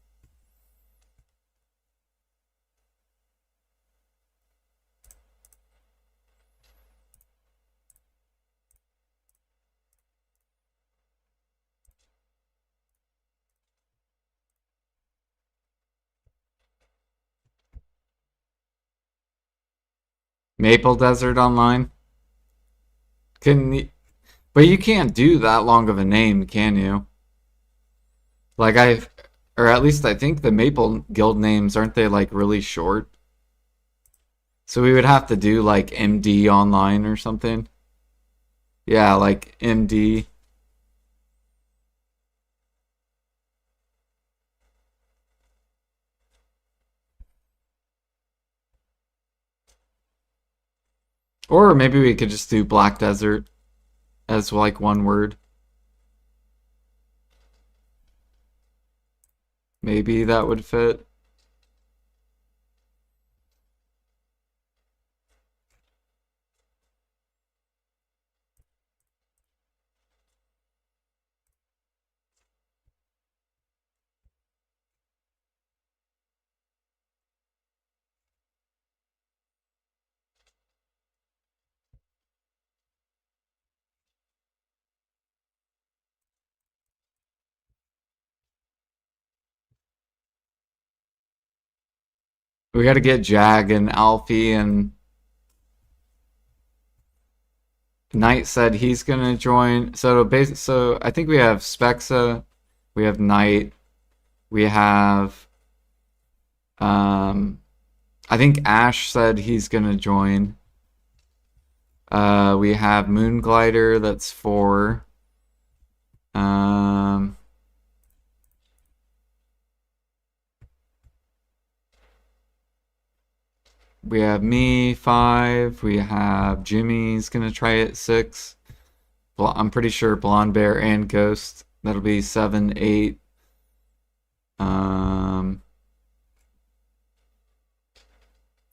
Maple Desert Online? Can you, but you can't do that long of a name, can you? Like or at least I think the Maple guild names aren't they like really short? So we would have to do like MD Online or something. Yeah, like MD. Or maybe we could just do Black Desert as like one word. Maybe that would fit. We got to get Jag and Alfie and Knight said he's gonna join. So I think we have Spexa, we have Knight, we have I think Ash said he's gonna join. We have Moonglider, that's 4. Um, we have me 5. We have Jimmy's gonna try it 6. I'm pretty sure Blonde Bear and Ghost. That'll be 7, 8. Um,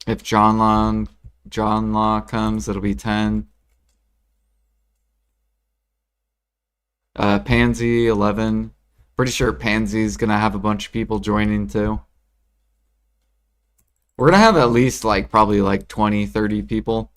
if John Law comes, it'll be 10. Pansy 11. Pretty sure Pansy's gonna have a bunch of people joining too. We're gonna have at least like probably like 20, 30 people.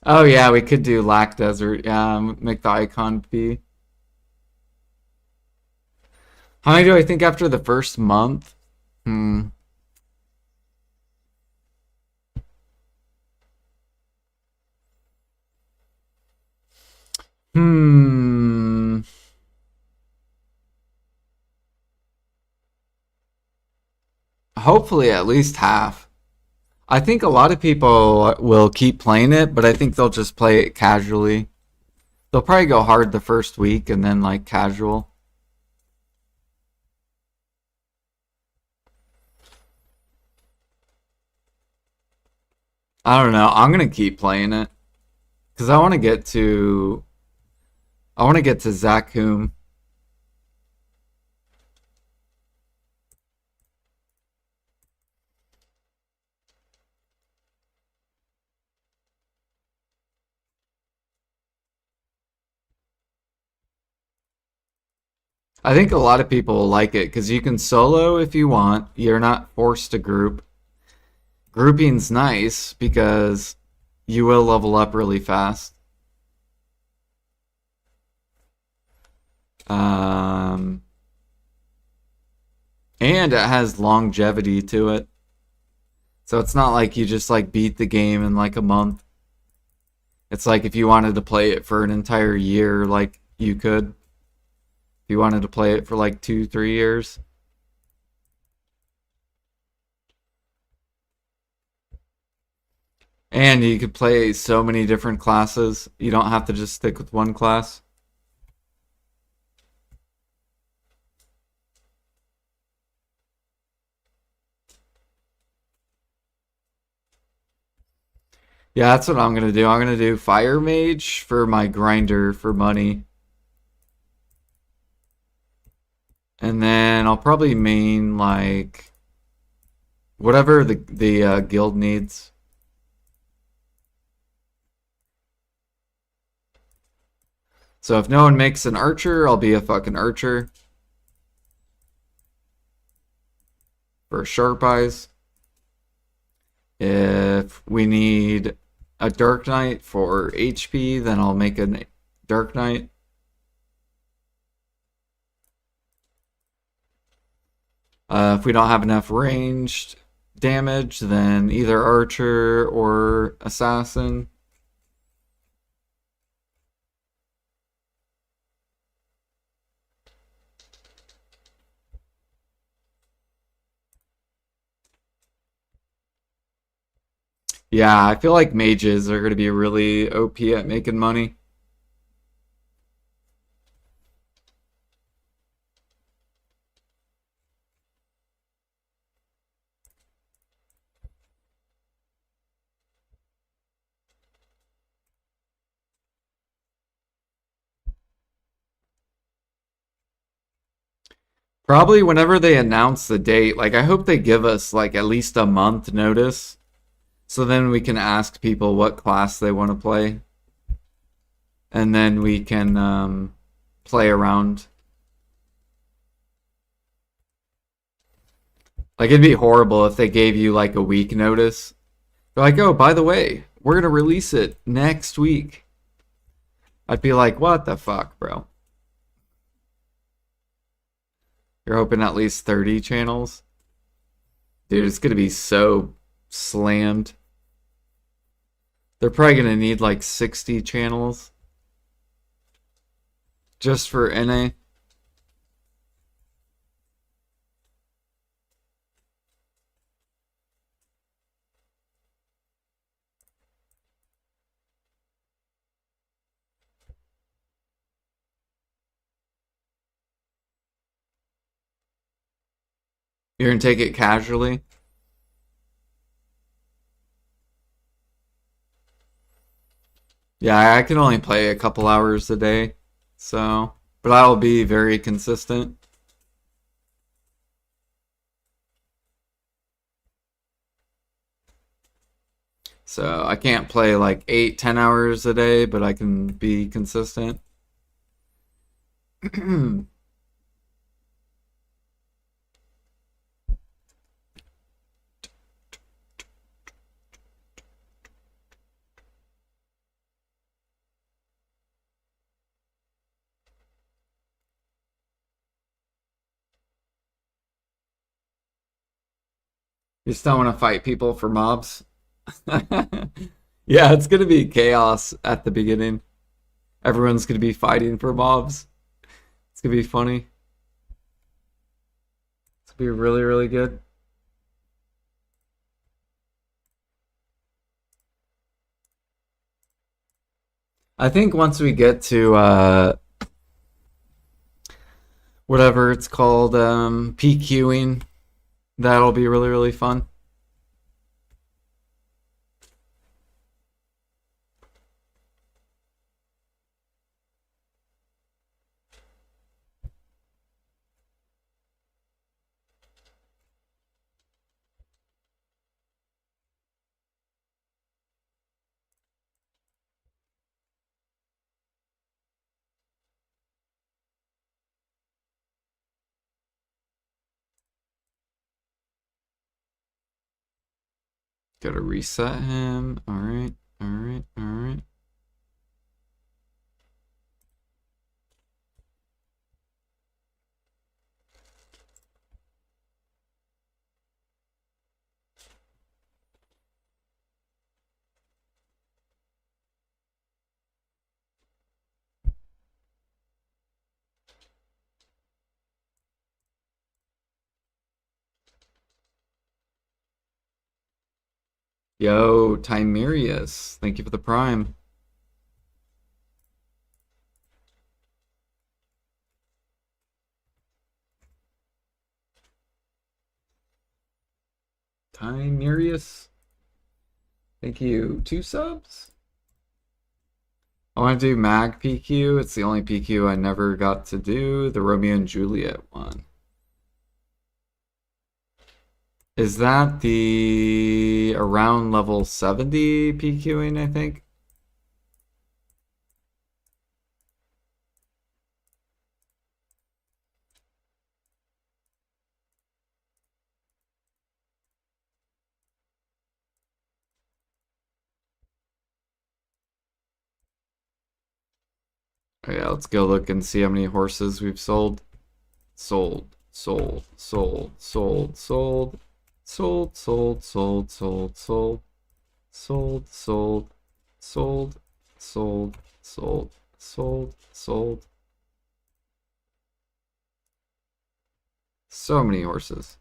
Oh yeah, we could do Lac Desert. Yeah, make the icon be. How many do I think after the first month? Hmm. Hmm. Hopefully at least half. I think a lot of people will keep playing it, but I think they'll just play it casually. They'll probably go hard the first week and then like casual. I don't know. I'm gonna keep playing it because I want to get to Zakum. I think a lot of people will like it because you can solo if you want. You're not forced to group. Grouping's nice because you will level up really fast. Um, and it has longevity to it. So it's not like you just like beat the game in like a month. It's like if you wanted to play it for an entire year, like you could. If you wanted to play it for like 2, 3 years. And you could play so many different classes. You don't have to just stick with one class. Yeah, that's what I'm gonna do. I'm gonna do Fire Mage for my grinder for money. And then I'll probably main like whatever the guild needs. So if no one makes an archer, I'll be a fucking archer for sharp eyes. If we need a dark knight for HP, then I'll make a dark knight. If we don't have enough ranged damage, then either archer or assassin. Yeah, I feel like mages are going to be really OP at making money. Probably whenever they announce the date, like I hope they give us like at least a month notice so then we can ask people what class they want to play and then we can play around. Like it'd be horrible if they gave you like a week notice. They're like, "Oh, by the way, we're going to release it next week." I'd be like, "What the fuck, bro? You're hoping at least 30 channels?" Dude, it's going to be so slammed. They're probably going to need like 60 channels just for NA. You're going to take it casually. Yeah, I can only play a couple hours a day. So, but I'll be very consistent. So I can't play like 8, 10 hours a day, but I can be consistent. You just don't want to fight people for mobs. Yeah, it's gonna be chaos at the beginning. Everyone's gonna be fighting for mobs. It's gonna be funny. It's gonna be really, really good. I think once we get to whatever it's called, PQing, that'll be really, really fun. Gotta reset him. Alright, alright, alright. Yo, Timerius. Thank you for the prime. Timerius. Thank you. 2 subs? I want to do Mag PQ. It's the only PQ I never got to do. The Romeo and Juliet one. Is that the around level 70 PQing, I think? Oh yeah, let's go look and see how many horses we've sold. Sold, sold, sold, sold, sold, sold, sold, sold, sold, sold, sold, sold, sold, sold, sold, sold, sold. So many horses.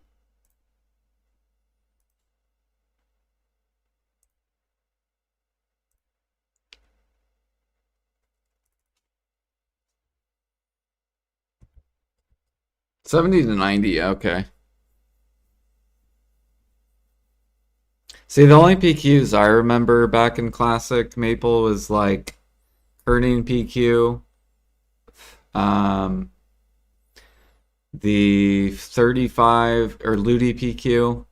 $70 to $90, okay. See, the only PQs I remember back in Classic Maple was like Kerning PQ, um, the 35 or Ludi PQ,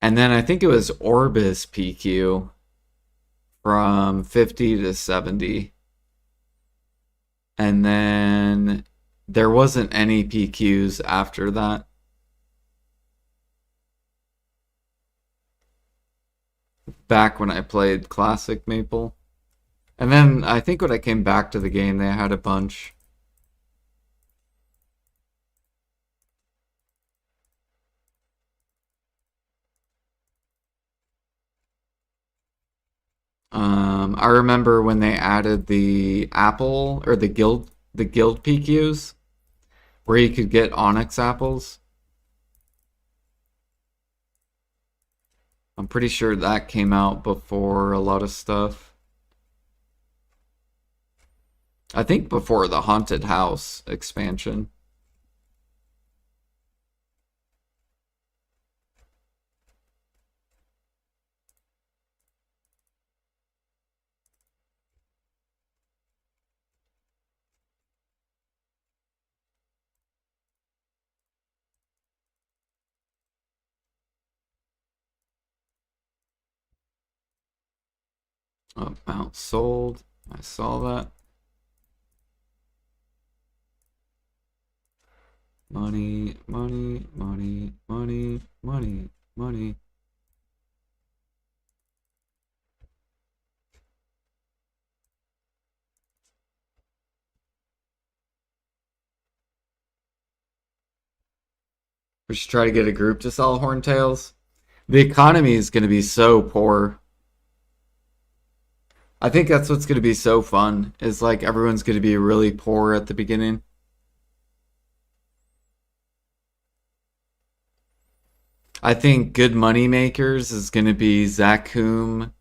and then I think it was Orbis PQ from 50 to 70. And then there wasn't any PQs after that. Back when I played Classic Maple. And then I think when I came back to the game, they had a bunch. I remember when they added the Apple or the guild PQs, where you could get Onyx apples. I'm pretty sure that came out before a lot of stuff. I think before the Haunted House expansion. Amount sold. I saw that. Money, money, money, money, money, money. We should try to get a group to sell horntails. The economy is going to be so poor. I think that's what's going to be so fun, is like everyone's going to be really poor at the beginning. I think good money makers is going to be Zakum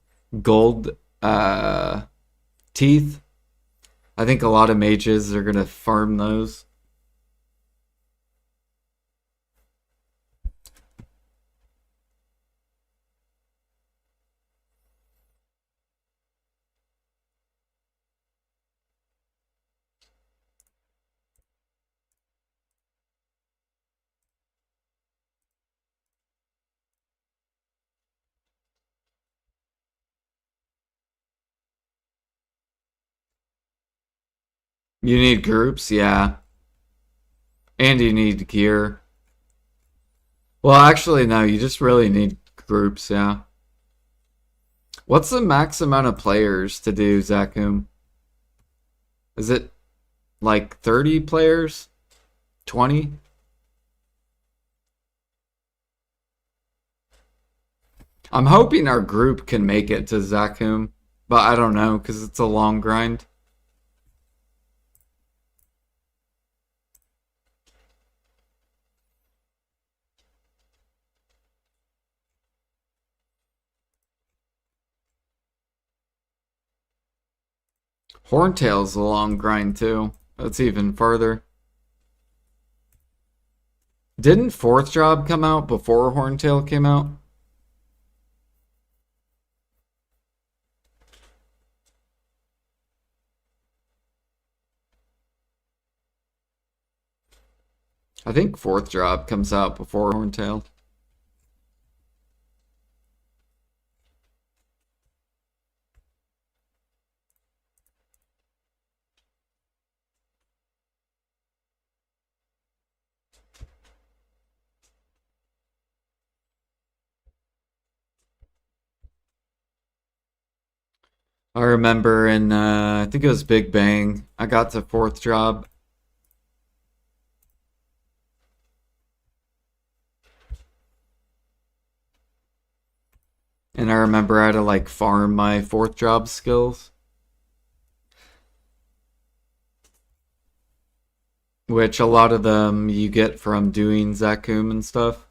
gold teeth. I think a lot of mages are going to farm those. You need groups, yeah. And you need gear. Well, actually, no, you just really need groups, yeah. What's the max amount of players to do Zakum? Is it like 30 players? 20? I'm hoping our group can make it to Zakum, but I don't know because it's a long grind. Horntail's a long grind too. That's even further. Didn't Fourth Job come out before Horntail came out? I think Fourth Job comes out before Horntail. I remember in I think it was Big Bang. I got to Fourth Job. And I remember I had to like farm my Fourth Job skills, which a lot of them you get from doing Zakum and stuff.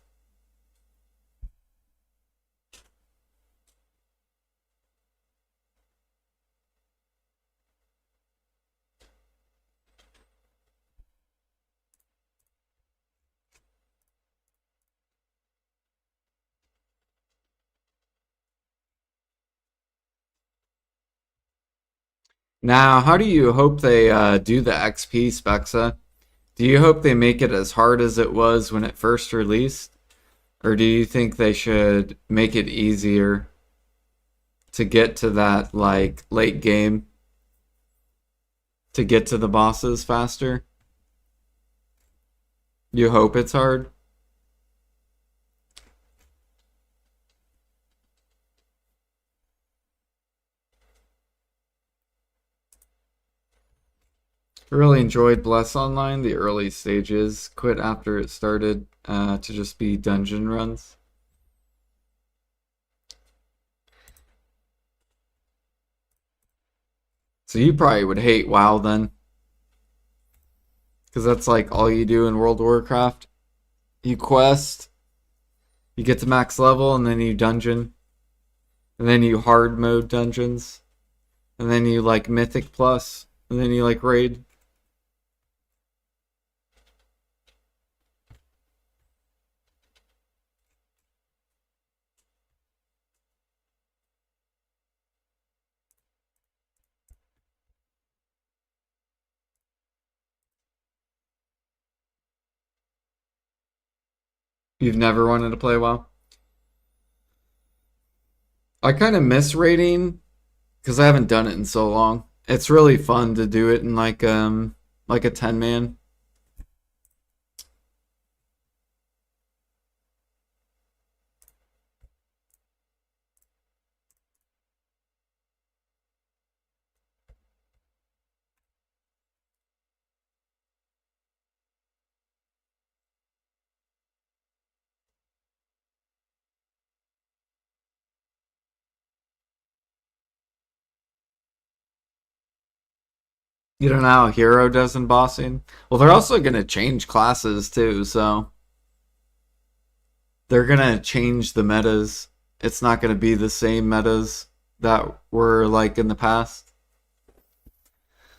Now, how do you hope they do the XP, Spexa? Do you hope they make it as hard as it was when it first released? Or do you think they should make it easier to get to that like late game, to get to the bosses faster? You hope it's hard? I really enjoyed Bless Online, the early stages. Quit after it started to just be dungeon runs. So you probably would hate WoW then, because that's like all you do in World of Warcraft. You quest, you get to max level, and then you dungeon, and then you hard mode dungeons, and then you like Mythic Plus, and then you like raid. You've never wanted to play WoW? I kind of miss raiding because I haven't done it in so long. It's really fun to do it in like a 10 man. You don't know how Hero does in bossing? Well, they're also going to change classes too, so they're going to change the metas. It's not going to be the same metas that were like in the past.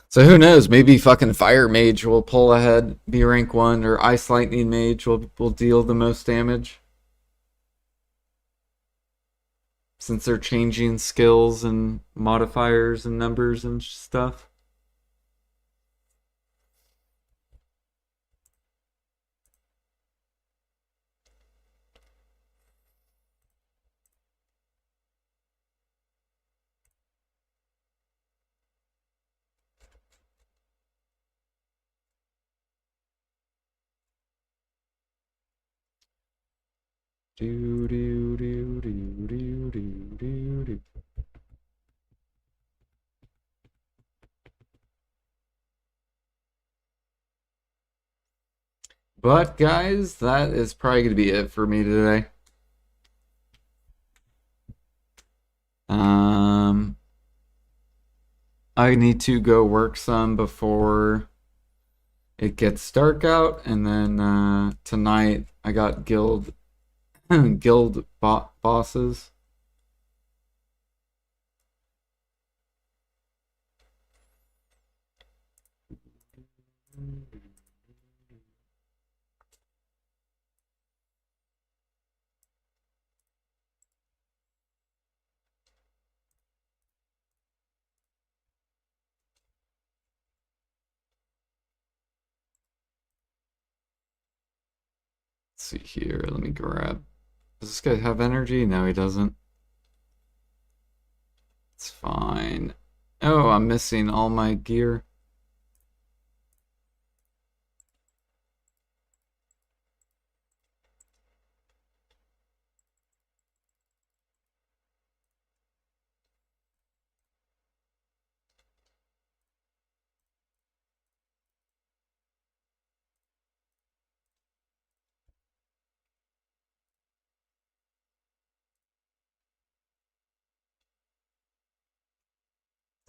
So who knows? Maybe fucking Fire Mage will pull ahead, be rank 1, or Ice Lightning Mage will deal the most damage. Since they're changing skills and modifiers and numbers and stuff. Do do do do do do do do. But guys, that is probably gonna be it for me today. I need to go work some before it gets dark out, and then tonight I got guild bosses. Let's see here. Let me grab. Does this guy have energy? No, he doesn't. It's fine. Oh, I'm missing all my gear.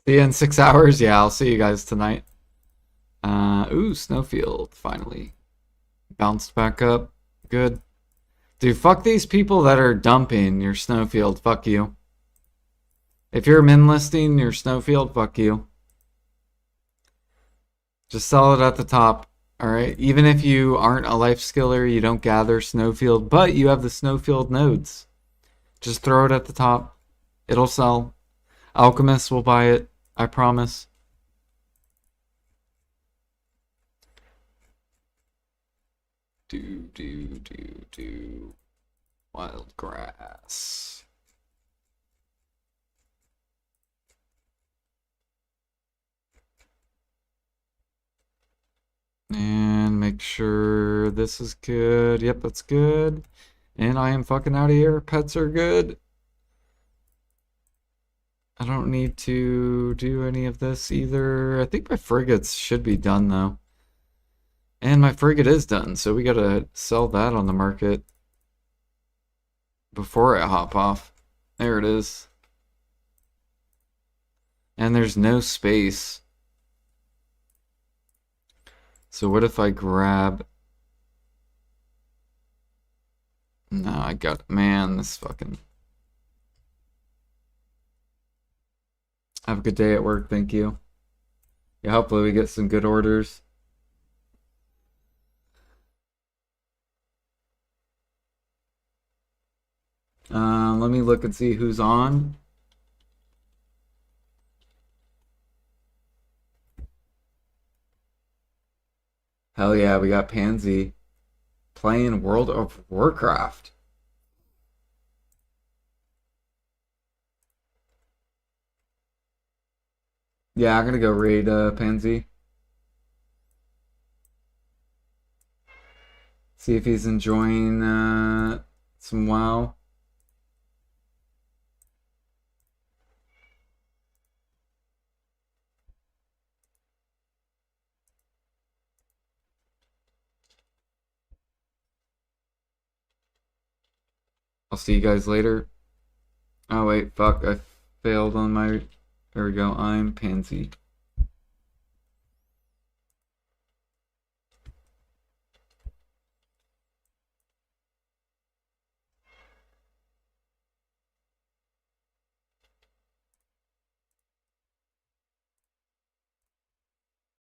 See you in 6 hours. Yeah, I'll see you guys tonight. Ooh, Snowfield finally bounced back up. Good. Dude, fuck these people that are dumping your Snowfield. Fuck you. If you're min listing your Snowfield, fuck you. Just sell it at the top. Alright? Even if you aren't a life skiller, you don't gather Snowfield, but you have the Snowfield nodes. Just throw it at the top. It'll sell. Alchemists will buy it. I promise. Do. Wild grass. And make sure this is good. Yep, that's good. And I am fucking out of here. Pets are good. I don't need to do any of this either. I think my frigates should be done though. And my frigate is done, so we gotta sell that on the market before I hop off. There it is. And there's no space. So what if I grab... No, I got... Man, this fucking... Have a good day at work, thank you. Yeah, hopefully we get some good orders. Let me look and see who's on. Hell yeah, we got Pansy playing World of Warcraft. Yeah, I'm gonna go raid Pansy. See if he's enjoying some WoW. I'll see you guys later. Oh wait, fuck, I failed on my... There we go, I'm Pansy.